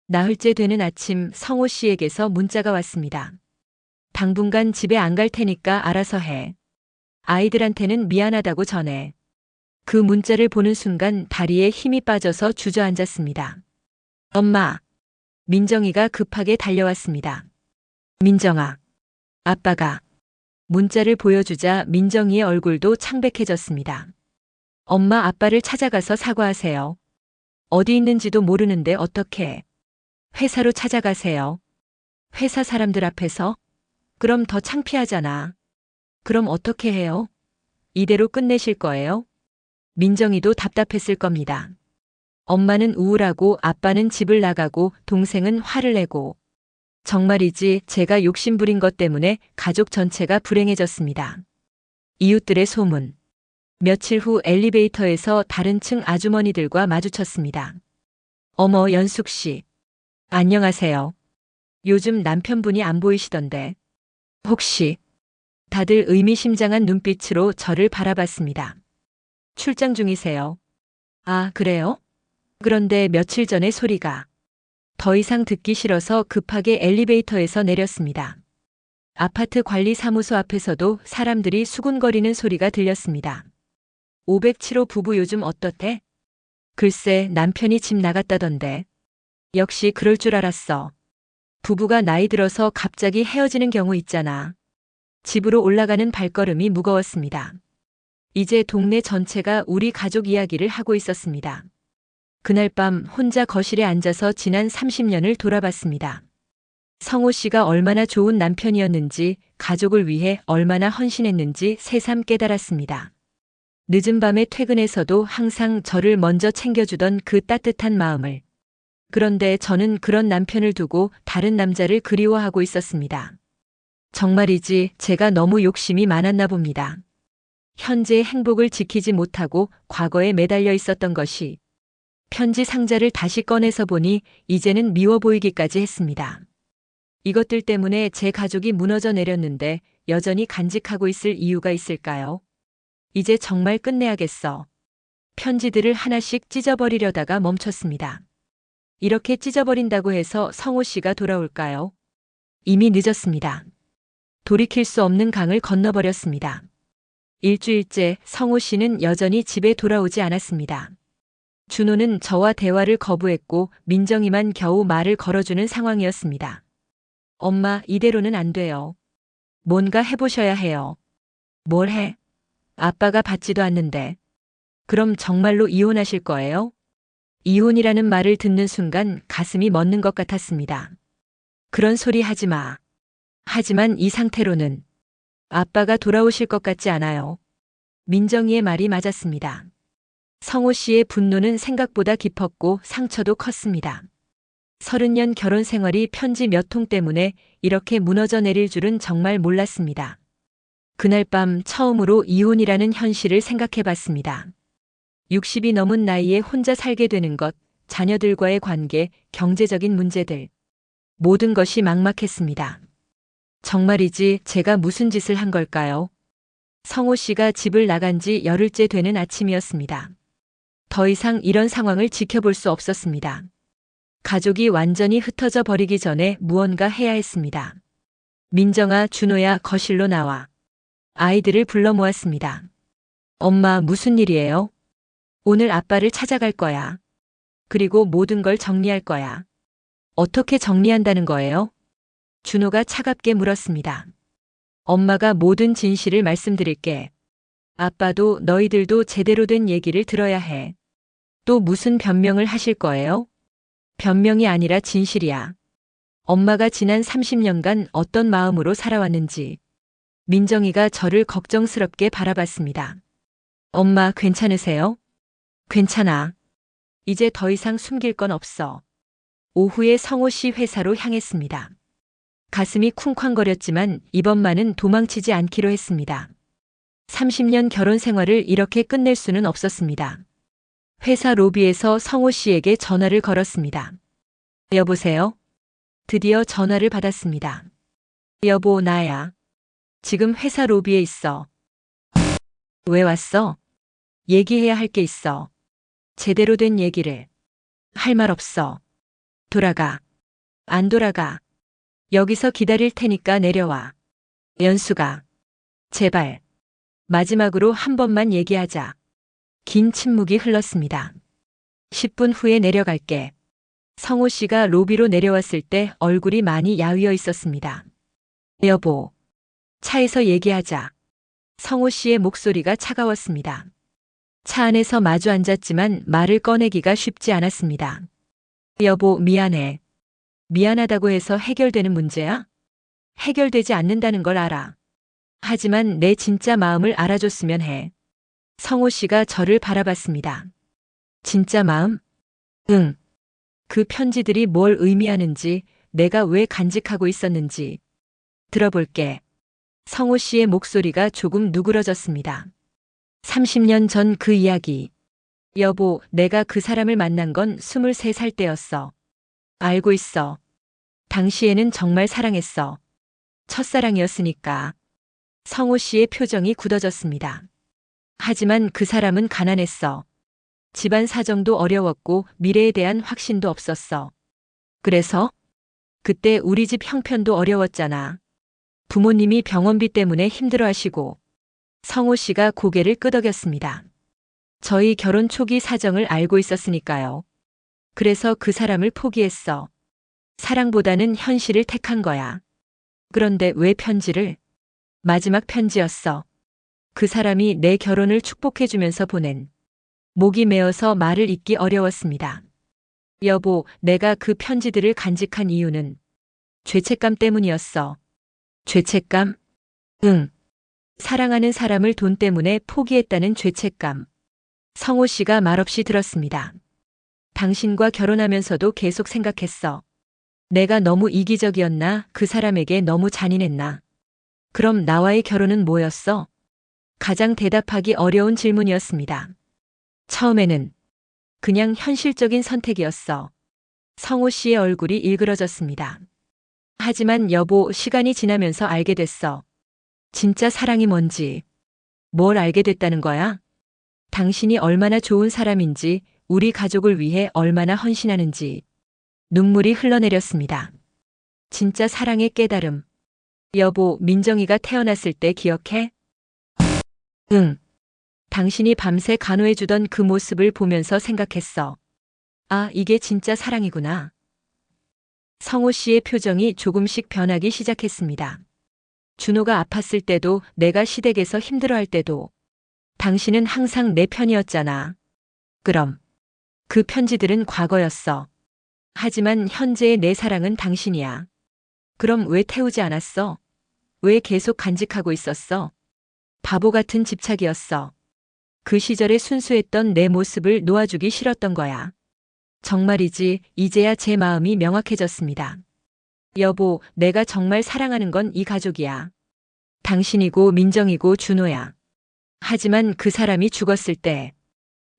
나흘째 되는 아침 성호 씨에게서 문자가 왔습니다. 당분간 집에 안 갈 테니까 알아서 해. 아이들한테는 미안하다고 전해. 그 문자를 보는 순간 다리에 힘이 빠져서 주저앉았습니다. 엄마. 민정이가 급하게 달려왔습니다. 민정아. 아빠가. 문자를 보여주자 민정이의 얼굴도 창백해졌습니다. 엄마 아빠를 찾아가서 사과하세요. 어디 있는지도 모르는데 어떻게. 회사로 찾아가세요. 회사 사람들 앞에서? 그럼 더 창피하잖아. 그럼 어떻게 해요? 이대로 끝내실 거예요? 민정이도 답답했을 겁니다. 엄마는 우울하고 아빠는 집을 나가고 동생은 화를 내고. 정말이지 제가 욕심부린 것 때문에 가족 전체가 불행해졌습니다. 이웃들의 소문. 며칠 후 엘리베이터에서 다른 층 아주머니들과 마주쳤습니다. 어머, 연숙 씨. 안녕하세요. 요즘 남편분이 안 보이시던데. 혹시. 다들 의미심장한 눈빛으로 저를 바라봤습니다. 출장 중이세요. 아, 그래요? 그런데 며칠 전에 소리가. 더 이상 듣기 싫어서 급하게 엘리베이터에서 내렸습니다. 아파트 관리사무소 앞에서도 사람들이 수군거리는 소리가 들렸습니다. 507호 부부 요즘 어떻대? 글쎄, 남편이 집 나갔다던데. 역시 그럴 줄 알았어. 부부가 나이 들어서 갑자기 헤어지는 경우 있잖아. 집으로 올라가는 발걸음이 무거웠습니다. 이제 동네 전체가 우리 가족 이야기를 하고 있었습니다. 그날 밤 혼자 거실에 앉아서 지난 30년을 돌아봤습니다. 성호 씨가 얼마나 좋은 남편이었는지, 가족을 위해 얼마나 헌신했는지 새삼 깨달았습니다. 늦은 밤에 퇴근해서도 항상 저를 먼저 챙겨주던 그 따뜻한 마음을. 그런데 저는 그런 남편을 두고 다른 남자를 그리워하고 있었습니다. 정말이지 제가 너무 욕심이 많았나 봅니다. 현재의 행복을 지키지 못하고 과거에 매달려 있었던 것이. 편지 상자를 다시 꺼내서 보니 이제는 미워 보이기까지 했습니다. 이것들 때문에 제 가족이 무너져 내렸는데 여전히 간직하고 있을 이유가 있을까요? 이제 정말 끝내야겠어. 편지들을 하나씩 찢어버리려다가 멈췄습니다. 이렇게 찢어버린다고 해서 성호 씨가 돌아올까요? 이미 늦었습니다. 돌이킬 수 없는 강을 건너버렸습니다. 일주일째 성호 씨는 여전히 집에 돌아오지 않았습니다. 준호는 저와 대화를 거부했고 민정이만 겨우 말을 걸어주는 상황이었습니다. 엄마, 이대로는 안 돼요. 뭔가 해보셔야 해요. 뭘 해? 아빠가 받지도 않는데. 그럼 정말로 이혼하실 거예요? 이혼이라는 말을 듣는 순간 가슴이 멎는 것 같았습니다. 그런 소리 하지 마. 하지만 이 상태로는 아빠가 돌아오실 것 같지 않아요. 민정이의 말이 맞았습니다. 성호 씨의 분노는 생각보다 깊었고 상처도 컸습니다. 30년 결혼 생활이 편지 몇 통 때문에 이렇게 무너져 내릴 줄은 정말 몰랐습니다. 그날 밤 처음으로 이혼이라는 현실을 생각해 봤습니다. 60이 넘은 나이에 혼자 살게 되는 것, 자녀들과의 관계, 경제적인 문제들. 모든 것이 막막했습니다. 정말이지 제가 무슨 짓을 한 걸까요? 성호 씨가 집을 나간 지 열흘째 되는 아침이었습니다. 더 이상 이런 상황을 지켜볼 수 없었습니다. 가족이 완전히 흩어져 버리기 전에 무언가 해야 했습니다. 민정아, 준호야, 거실로 나와. 아이들을 불러 모았습니다. 엄마, 무슨 일이에요? 오늘 아빠를 찾아갈 거야. 그리고 모든 걸 정리할 거야. 어떻게 정리한다는 거예요? 준호가 차갑게 물었습니다. 엄마가 모든 진실을 말씀드릴게. 아빠도 너희들도 제대로 된 얘기를 들어야 해. 또 무슨 변명을 하실 거예요? 변명이 아니라 진실이야. 엄마가 지난 30년간 어떤 마음으로 살아왔는지. 민정이가 저를 걱정스럽게 바라봤습니다. 엄마, 괜찮으세요? 괜찮아. 이제 더 이상 숨길 건 없어. 오후에 성호 씨 회사로 향했습니다. 가슴이 쿵쾅거렸지만 이번만은 도망치지 않기로 했습니다. 30년 결혼 생활을 이렇게 끝낼 수는 없었습니다. 회사 로비에서 성호 씨에게 전화를 걸었습니다. 여보세요? 드디어 전화를 받았습니다. 여보, 나야. 지금 회사 로비에 있어. 왜 왔어? 얘기해야 할 게 있어. 제대로 된 얘기를. 할 말 없어. 돌아가. 안 돌아가. 여기서 기다릴 테니까 내려와. 연수가 제발 마지막으로 한 번만 얘기하자. 긴 침묵이 흘렀습니다. 10분 후에 내려갈게. 성호 씨가 로비로 내려왔을 때 얼굴이 많이 야위어 있었습니다. 여보, 차에서 얘기하자. 성호 씨의 목소리가 차가웠습니다. 차 안에서 마주 앉았지만 말을 꺼내기가 쉽지 않았습니다. 여보, 미안해. 미안하다고 해서 해결되는 문제야? 해결되지 않는다는 걸 알아. 하지만 내 진짜 마음을 알아줬으면 해. 성호 씨가 저를 바라봤습니다. 진짜 마음? 응. 그 편지들이 뭘 의미하는지, 내가 왜 간직하고 있었는지 들어볼게. 성호 씨의 목소리가 조금 누그러졌습니다. 30년 전 그 이야기. 여보, 내가 그 사람을 만난 건 23살 때였어. 알고 있어. 당시에는 정말 사랑했어. 첫사랑이었으니까. 성호 씨의 표정이 굳어졌습니다. 하지만 그 사람은 가난했어. 집안 사정도 어려웠고 미래에 대한 확신도 없었어. 그래서? 그때 우리 집 형편도 어려웠잖아. 부모님이 병원비 때문에 힘들어하시고. 성호 씨가 고개를 끄덕였습니다. 저희 결혼 초기 사정을 알고 있었으니까요. 그래서 그 사람을 포기했어. 사랑보다는 현실을 택한 거야. 그런데 왜 편지를? 마지막 편지였어. 그 사람이 내 결혼을 축복해주면서 보낸. 목이 메어서 말을 잇기 어려웠습니다. 여보, 내가 그 편지들을 간직한 이유는 죄책감 때문이었어. 죄책감? 응. 사랑하는 사람을 돈 때문에 포기했다는 죄책감. 성호 씨가 말없이 들었습니다. 당신과 결혼하면서도 계속 생각했어. 내가 너무 이기적이었나, 그 사람에게 너무 잔인했나. 그럼 나와의 결혼은 뭐였어? 가장 대답하기 어려운 질문이었습니다. 처음에는 그냥 현실적인 선택이었어. 성호 씨의 얼굴이 일그러졌습니다. 하지만 여보, 시간이 지나면서 알게 됐어. 진짜 사랑이 뭔지. 뭘 알게 됐다는 거야? 당신이 얼마나 좋은 사람인지, 우리 가족을 위해 얼마나 헌신하는지. 눈물이 흘러내렸습니다. 진짜 사랑의 깨달음. 여보, 민정이가 태어났을 때 기억해? 응. 당신이 밤새 간호해주던 그 모습을 보면서 생각했어. 아, 이게 진짜 사랑이구나. 성호 씨의 표정이 조금씩 변하기 시작했습니다. 준호가 아팠을 때도, 내가 시댁에서 힘들어할 때도 당신은 항상 내 편이었잖아. 그럼 그 편지들은 과거였어. 하지만 현재의 내 사랑은 당신이야. 그럼 왜 태우지 않았어? 왜 계속 간직하고 있었어? 바보 같은 집착이었어. 그 시절에 순수했던 내 모습을 놓아주기 싫었던 거야. 정말이지, 이제야 제 마음이 명확해졌습니다. 여보, 내가 정말 사랑하는 건 이 가족이야. 당신이고 민정이고 준호야. 하지만 그 사람이 죽었을 때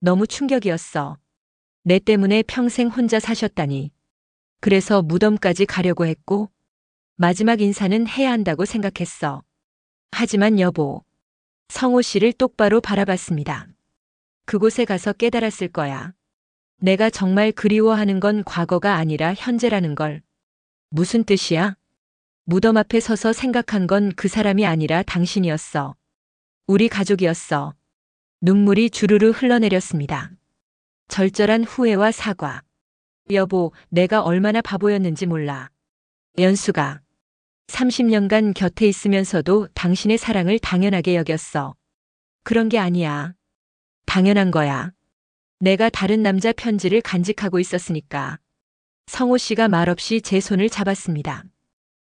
너무 충격이었어. 내 때문에 평생 혼자 사셨다니. 그래서 무덤까지 가려고 했고 마지막 인사는 해야 한다고 생각했어. 하지만 여보, 성호 씨를 똑바로 바라봤습니다. 그곳에 가서 깨달았을 거야. 내가 정말 그리워하는 건 과거가 아니라 현재라는 걸. 무슨 뜻이야? 무덤 앞에 서서 생각한 건 그 사람이 아니라 당신이었어. 우리 가족이었어. 눈물이 주르르 흘러내렸습니다. 절절한 후회와 사과. 여보, 내가 얼마나 바보였는지 몰라. 연수가 30년간 곁에 있으면서도 당신의 사랑을 당연하게 여겼어. 그런 게 아니야. 당연한 거야. 내가 다른 남자 편지를 간직하고 있었으니까. 성호 씨가 말없이 제 손을 잡았습니다.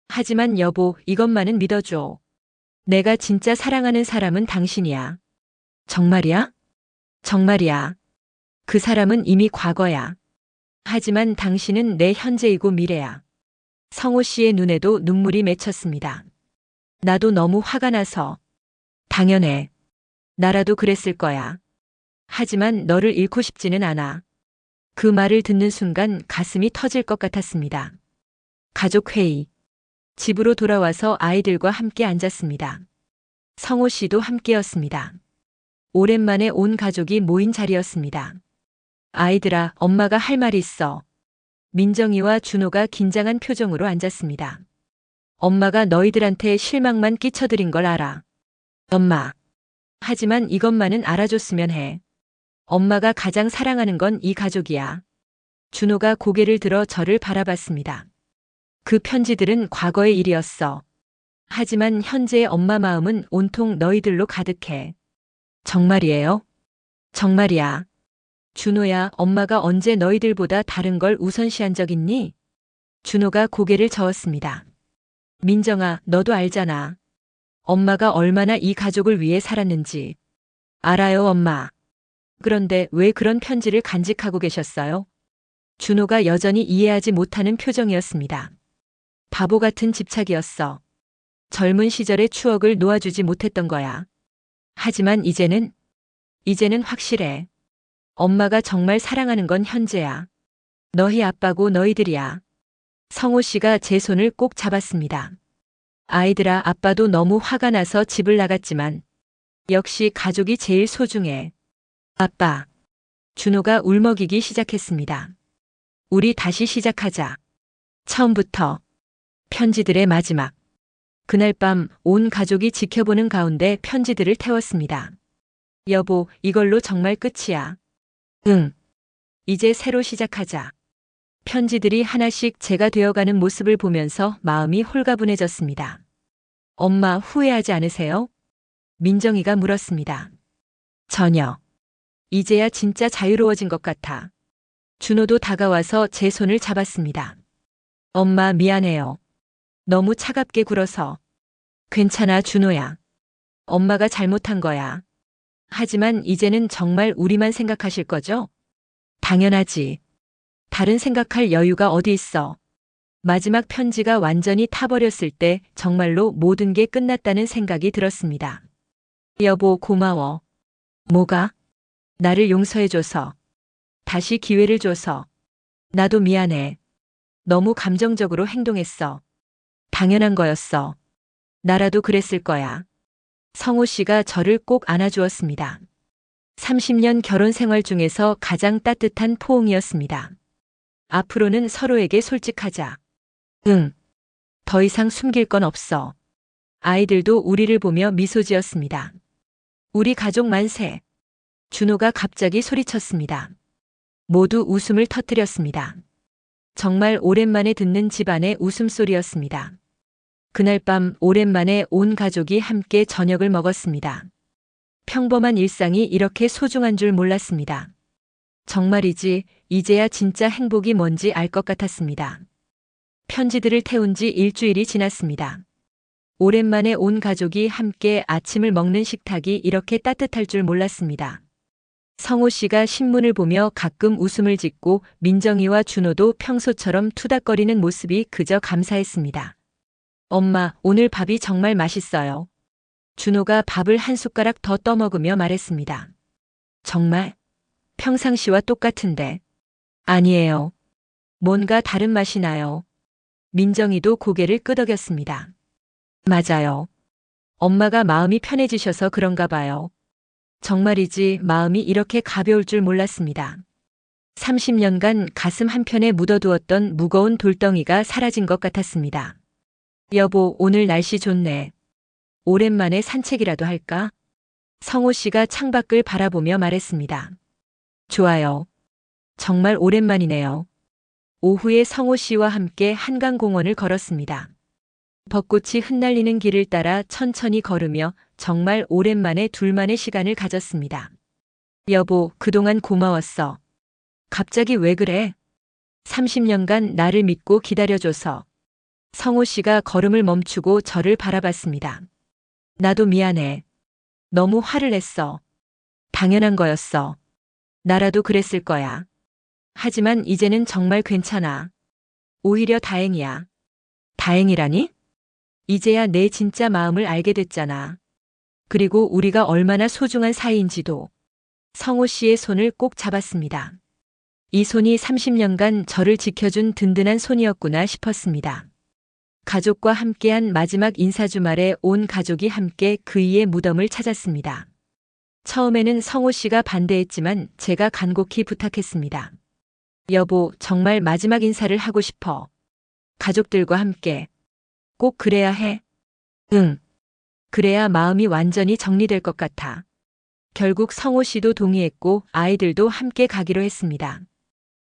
하지만 여보, 이것만은 믿어줘. 내가 진짜 사랑하는 사람은 당신이야. 정말이야? 정말이야. 그 사람은 이미 과거야. 하지만 당신은 내 현재이고 미래야. 성호 씨의 눈에도 눈물이 맺혔습니다. 나도 너무 화가 나서. 당연해. 나라도 그랬을 거야. 하지만 너를 잃고 싶지는 않아. 그 말을 듣는 순간 가슴이 터질 것 같았습니다. 가족회의. 집으로 돌아와서 아이들과 함께 앉았습니다. 성호 씨도 함께였습니다. 오랜만에 온 가족이 모인 자리였습니다. 아이들아, 엄마가 할 말이 있어. 민정이와 준호가 긴장한 표정으로 앉았습니다. 엄마가 너희들한테 실망만 끼쳐드린 걸 알아. 엄마. 하지만 이것만은 알아줬으면 해. 엄마가 가장 사랑하는 건 이 가족이야. 준호가 고개를 들어 저를 바라봤습니다. 그 편지들은 과거의 일이었어. 하지만 현재의 엄마 마음은 온통 너희들로 가득해. 정말이에요? 정말이야. 준호야, 엄마가 언제 너희들보다 다른 걸 우선시한 적 있니? 준호가 고개를 저었습니다. 민정아, 너도 알잖아. 엄마가 얼마나 이 가족을 위해 살았는지. 알아요, 엄마. 그런데 왜 그런 편지를 간직하고 계셨어요? 준호가 여전히 이해하지 못하는 표정이었습니다. 바보 같은 집착이었어. 젊은 시절의 추억을 놓아주지 못했던 거야. 하지만 이제는 확실해. 엄마가 정말 사랑하는 건 현재야. 너희 아빠고 너희들이야. 성호 씨가 제 손을 꼭 잡았습니다. 아이들아, 아빠도 너무 화가 나서 집을 나갔지만 역시 가족이 제일 소중해. 아빠. 준호가 울먹이기 시작했습니다. 우리 다시 시작하자. 처음부터. 편지들의 마지막. 그날 밤 온 가족이 지켜보는 가운데 편지들을 태웠습니다. 여보, 이걸로 정말 끝이야. 응. 이제 새로 시작하자. 편지들이 하나씩 제가 되어가는 모습을 보면서 마음이 홀가분해졌습니다. 엄마, 후회하지 않으세요? 민정이가 물었습니다. 전혀. 이제야 진짜 자유로워진 것 같아. 준호도 다가와서 제 손을 잡았습니다. 엄마, 미안해요. 너무 차갑게 굴어서. 괜찮아, 준호야. 엄마가 잘못한 거야. 하지만 이제는 정말 우리만 생각하실 거죠? 당연하지. 다른 생각할 여유가 어디 있어. 마지막 편지가 완전히 타버렸을 때 정말로 모든 게 끝났다는 생각이 들었습니다. 여보, 고마워. 뭐가? 나를 용서해줘서. 다시 기회를 줘서. 나도 미안해. 너무 감정적으로 행동했어. 당연한 거였어. 나라도 그랬을 거야. 성호 씨가 저를 꼭 안아주었습니다. 30년 결혼 생활 중에서 가장 따뜻한 포옹이었습니다. 앞으로는 서로에게 솔직하자. 응. 더 이상 숨길 건 없어. 아이들도 우리를 보며 미소 지었습니다. 우리 가족 만세. 준호가 갑자기 소리쳤습니다. 모두 웃음을 터뜨렸습니다. 정말 오랜만에 듣는 집안의 웃음소리였습니다. 그날 밤 오랜만에 온 가족이 함께 저녁을 먹었습니다. 평범한 일상이 이렇게 소중한 줄 몰랐습니다. 정말이지, 이제야 진짜 행복이 뭔지 알 것 같았습니다. 편지들을 태운 지 일주일이 지났습니다. 오랜만에 온 가족이 함께 아침을 먹는 식탁이 이렇게 따뜻할 줄 몰랐습니다. 성호 씨가 신문을 보며 가끔 웃음을 짓고 민정이와 준호도 평소처럼 투닥거리는 모습이 그저 감사했습니다. 엄마, 오늘 밥이 정말 맛있어요. 준호가 밥을 한 숟가락 더 떠먹으며 말했습니다. 정말? 평상시와 똑같은데. 아니에요. 뭔가 다른 맛이 나요. 민정이도 고개를 끄덕였습니다. 맞아요. 엄마가 마음이 편해지셔서 그런가 봐요. 정말이지 마음이 이렇게 가벼울 줄 몰랐습니다. 30년간 가슴 한편에 묻어두었던 무거운 돌덩이가 사라진 것 같았습니다. 여보, 오늘 날씨 좋네. 오랜만에 산책이라도 할까? 성호 씨가 창밖을 바라보며 말했습니다. 좋아요. 정말 오랜만이네요. 오후에 성호 씨와 함께 한강공원을 걸었습니다. 벚꽃이 흩날리는 길을 따라 천천히 걸으며 정말 오랜만에 둘만의 시간을 가졌습니다. 여보, 그동안 고마웠어. 갑자기 왜 그래? 30년간 나를 믿고 기다려줘서. 성호 씨가 걸음을 멈추고 저를 바라봤습니다. 나도 미안해. 너무 화를 냈어. 당연한 거였어. 나라도 그랬을 거야. 하지만 이제는 정말 괜찮아. 오히려 다행이야. 다행이라니? 이제야 내 진짜 마음을 알게 됐잖아. 그리고 우리가 얼마나 소중한 사이인지도. 성호 씨의 손을 꼭 잡았습니다. 이 손이 30년간 저를 지켜준 든든한 손이었구나 싶었습니다. 가족과 함께한 마지막 인사주말에 온 가족이 함께 그이의 무덤을 찾았습니다. 처음에는 성호 씨가 반대했지만 제가 간곡히 부탁했습니다. 여보, 정말 마지막 인사를 하고 싶어. 가족들과 함께. 꼭 그래야 해? 응. 그래야 마음이 완전히 정리될 것 같아. 결국 성호 씨도 동의했고 아이들도 함께 가기로 했습니다.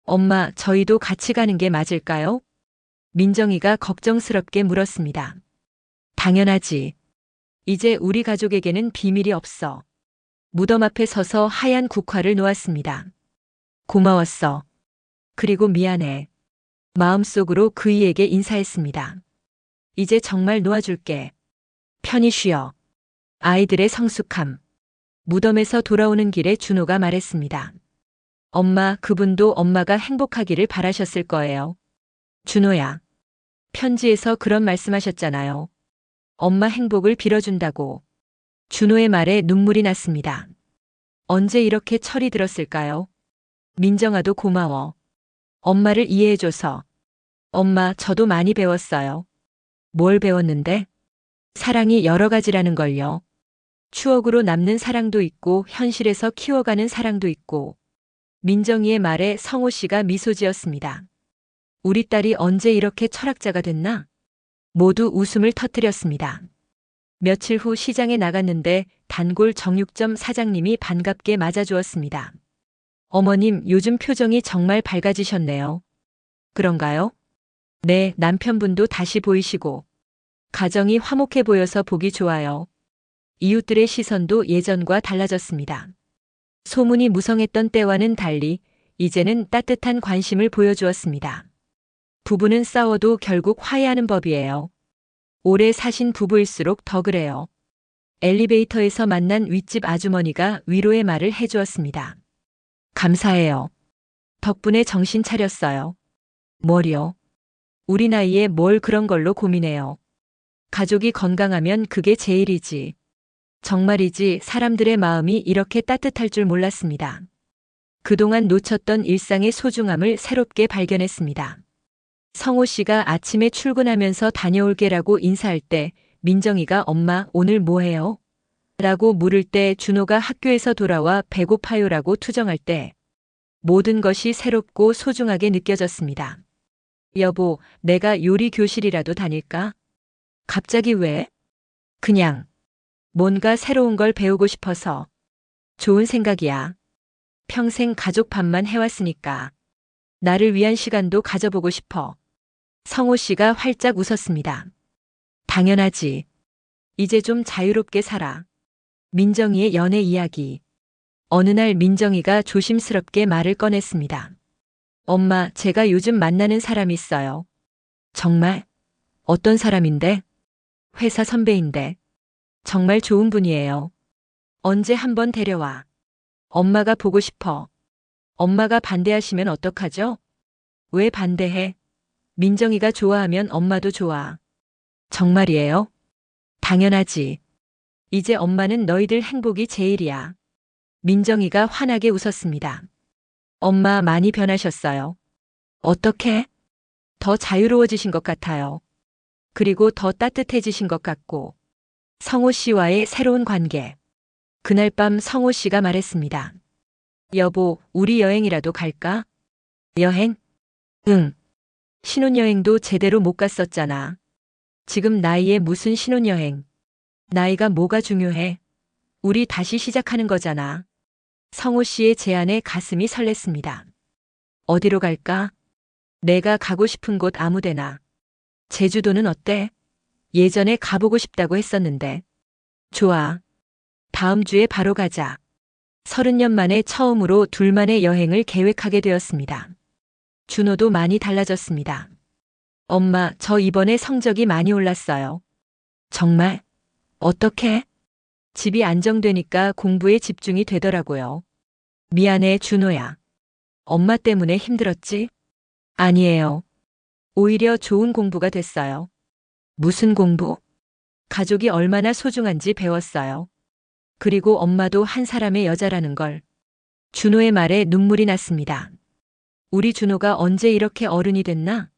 엄마, 저희도 같이 가는 게 맞을까요? 민정이가 걱정스럽게 물었습니다. 당연하지. 이제 우리 가족에게는 비밀이 없어. 무덤 앞에 서서 하얀 국화를 놓았습니다. 고마웠어. 그리고 미안해. 마음속으로 그이에게 인사했습니다. 이제 정말 놓아줄게. 편히 쉬어. 아이들의 성숙함. 무덤에서 돌아오는 길에 준호가 말했습니다. 엄마, 그분도 엄마가 행복하기를 바라셨을 거예요. 준호야. 편지에서 그런 말씀하셨잖아요. 엄마 행복을 빌어준다고. 준호의 말에 눈물이 났습니다. 언제 이렇게 철이 들었을까요? 민정아도 고마워. 엄마를 이해해줘서. 엄마, 저도 많이 배웠어요. 뭘 배웠는데? 사랑이 여러 가지라는 걸요. 추억으로 남는 사랑도 있고 현실에서 키워가는 사랑도 있고. 민정이의 말에 성호 씨가 미소 지었습니다. 우리 딸이 언제 이렇게 철학자가 됐나? 모두 웃음을 터뜨렸습니다. 며칠 후 시장에 나갔는데 단골 정육점 사장님이 반갑게 맞아주었습니다. 어머님, 요즘 표정이 정말 밝아지셨네요. 그런가요? 네, 남편분도 다시 보이시고. 가정이 화목해 보여서 보기 좋아요. 이웃들의 시선도 예전과 달라졌습니다. 소문이 무성했던 때와는 달리 이제는 따뜻한 관심을 보여주었습니다. 부부는 싸워도 결국 화해하는 법이에요. 오래 사신 부부일수록 더 그래요. 엘리베이터에서 만난 윗집 아주머니가 위로의 말을 해주었습니다. 감사해요. 덕분에 정신 차렸어요. 뭘요? 우리 나이에 뭘 그런 걸로 고민해요. 가족이 건강하면 그게 제일이지. 정말이지 사람들의 마음이 이렇게 따뜻할 줄 몰랐습니다. 그동안 놓쳤던 일상의 소중함을 새롭게 발견했습니다. 성호 씨가 아침에 출근하면서 다녀올게라고 인사할 때 민정이가 엄마 오늘 뭐 해요? 라고 물을 때 준호가 학교에서 돌아와 배고파요라고 투정할 때 모든 것이 새롭고 소중하게 느껴졌습니다. 여보, 내가 요리 교실이라도 다닐까? 갑자기 왜? 그냥 뭔가 새로운 걸 배우고 싶어서. 좋은 생각이야. 평생 가족 밥만 해왔으니까. 나를 위한 시간도 가져보고 싶어. 성호 씨가 활짝 웃었습니다. 당연하지. 이제 좀 자유롭게 살아. 민정이의 연애 이야기. 어느 날 민정이가 조심스럽게 말을 꺼냈습니다. 엄마, 제가 요즘 만나는 사람이 있어요. 정말? 어떤 사람인데? 회사 선배인데. 정말 좋은 분이에요. 언제 한번 데려와. 엄마가 보고 싶어. 엄마가 반대하시면 어떡하죠? 왜 반대해? 민정이가 좋아하면 엄마도 좋아. 정말이에요? 당연하지. 이제 엄마는 너희들 행복이 제일이야. 민정이가 환하게 웃었습니다. 엄마 많이 변하셨어요. 어떻게? 더 자유로워지신 것 같아요. 그리고 더 따뜻해지신 것 같고. 성호 씨와의 새로운 관계. 그날 밤 성호 씨가 말했습니다. 여보, 우리 여행이라도 갈까? 여행? 응. 신혼여행도 제대로 못 갔었잖아. 지금 나이에 무슨 신혼여행. 나이가 뭐가 중요해. 우리 다시 시작하는 거잖아. 성호 씨의 제안에 가슴이 설렜습니다. 어디로 갈까? 내가 가고 싶은 곳 아무데나. 제주도는 어때? 예전에 가보고 싶다고 했었는데. 좋아. 다음 주에 바로 가자. 30년 만에 처음으로 둘만의 여행을 계획하게 되었습니다. 준호도 많이 달라졌습니다. 엄마, 저 이번에 성적이 많이 올랐어요. 정말? 어떻게? 집이 안정되니까 공부에 집중이 되더라고요. 미안해, 준호야. 엄마 때문에 힘들었지? 아니에요. 오히려 좋은 공부가 됐어요. 무슨 공부? 가족이 얼마나 소중한지 배웠어요. 그리고 엄마도 한 사람의 여자라는 걸. 준호의 말에 눈물이 났습니다. 우리 준호가 언제 이렇게 어른이 됐나?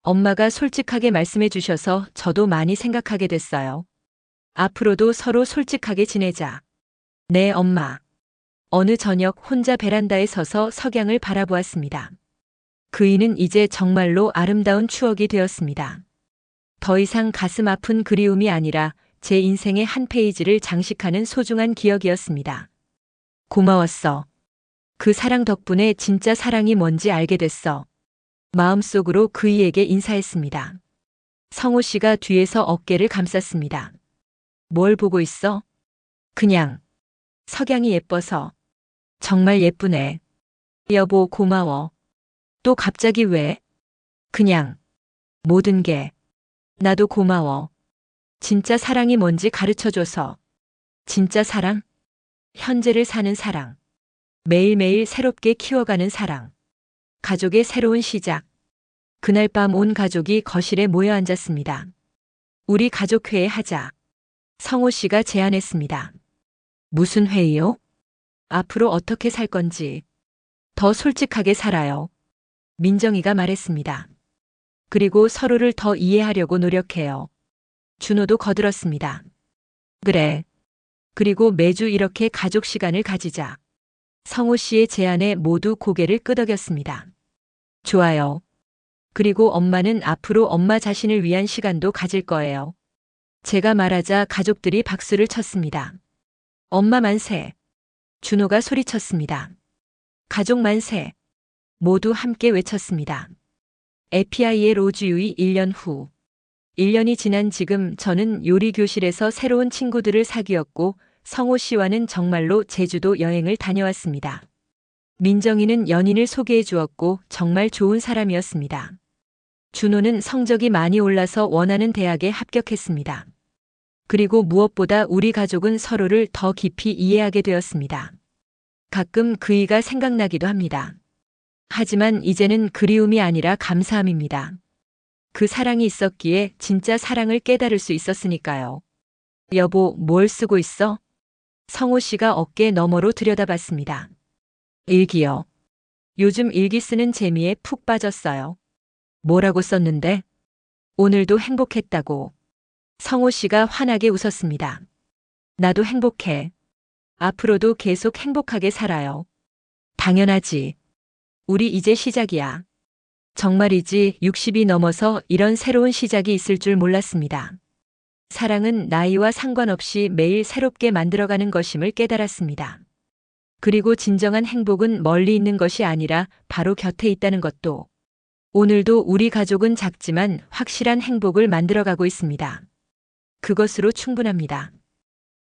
엄마가 솔직하게 말씀해 주셔서 저도 많이 생각하게 됐어요. 앞으로도 서로 솔직하게 지내자. 네, 엄마. 어느 저녁 혼자 베란다에 서서 석양을 바라보았습니다. 그이는 이제 정말로 아름다운 추억이 되었습니다. 더 이상 가슴 아픈 그리움이 아니라 제 인생의 한 페이지를 장식하는 소중한 기억이었습니다. 고마웠어. 그 사랑 덕분에 진짜 사랑이 뭔지 알게 됐어. 마음속으로 그이에게 인사했습니다. 성호 씨가 뒤에서 어깨를 감쌌습니다. 뭘 보고 있어? 그냥. 석양이 예뻐서. 정말 예쁘네. 여보, 고마워. 또 갑자기 왜? 그냥. 모든 게. 나도 고마워. 진짜 사랑이 뭔지 가르쳐줘서. 진짜 사랑? 현재를 사는 사랑. 매일매일 새롭게 키워가는 사랑. 가족의 새로운 시작. 그날 밤 온 가족이 거실에 모여 앉았습니다. 우리 가족회의 하자. 성호 씨가 제안했습니다. 무슨 회의요? 앞으로 어떻게 살 건지. 더 솔직하게 살아요. 민정이가 말했습니다. 그리고 서로를 더 이해하려고 노력해요. 준호도 거들었습니다. 그래. 그리고 매주 이렇게 가족 시간을 가지자. 성호 씨의 제안에 모두 고개를 끄덕였습니다. 좋아요. 그리고 엄마는 앞으로 엄마 자신을 위한 시간도 가질 거예요. 제가 말하자 가족들이 박수를 쳤습니다. 엄마 만세. 준호가 소리쳤습니다. 가족 만세. 모두 함께 외쳤습니다. 에피아이의 로즈유이 1년 후. 1년이 지난 지금 저는 요리 교실에서 새로운 친구들을 사귀었고 성호 씨와는 정말로 제주도 여행을 다녀왔습니다. 민정이는 연인을 소개해 주었고 정말 좋은 사람이었습니다. 준호는 성적이 많이 올라서 원하는 대학에 합격했습니다. 그리고 무엇보다 우리 가족은 서로를 더 깊이 이해하게 되었습니다. 가끔 그이가 생각나기도 합니다. 하지만 이제는 그리움이 아니라 감사함입니다. 그 사랑이 있었기에 진짜 사랑을 깨달을 수 있었으니까요. 여보, 뭘 쓰고 있어? 성호 씨가 어깨 너머로 들여다봤습니다. 일기요. 요즘 일기 쓰는 재미에 푹 빠졌어요. 뭐라고 썼는데? 오늘도 행복했다고. 성호 씨가 환하게 웃었습니다. 나도 행복해. 앞으로도 계속 행복하게 살아요. 당연하지. 우리 이제 시작이야. 정말이지 60이 넘어서 이런 새로운 시작이 있을 줄 몰랐습니다. 사랑은 나이와 상관없이 매일 새롭게 만들어가는 것임을 깨달았습니다. 그리고 진정한 행복은 멀리 있는 것이 아니라 바로 곁에 있다는 것도. 오늘도 우리 가족은 작지만 확실한 행복을 만들어가고 있습니다. 그것으로 충분합니다.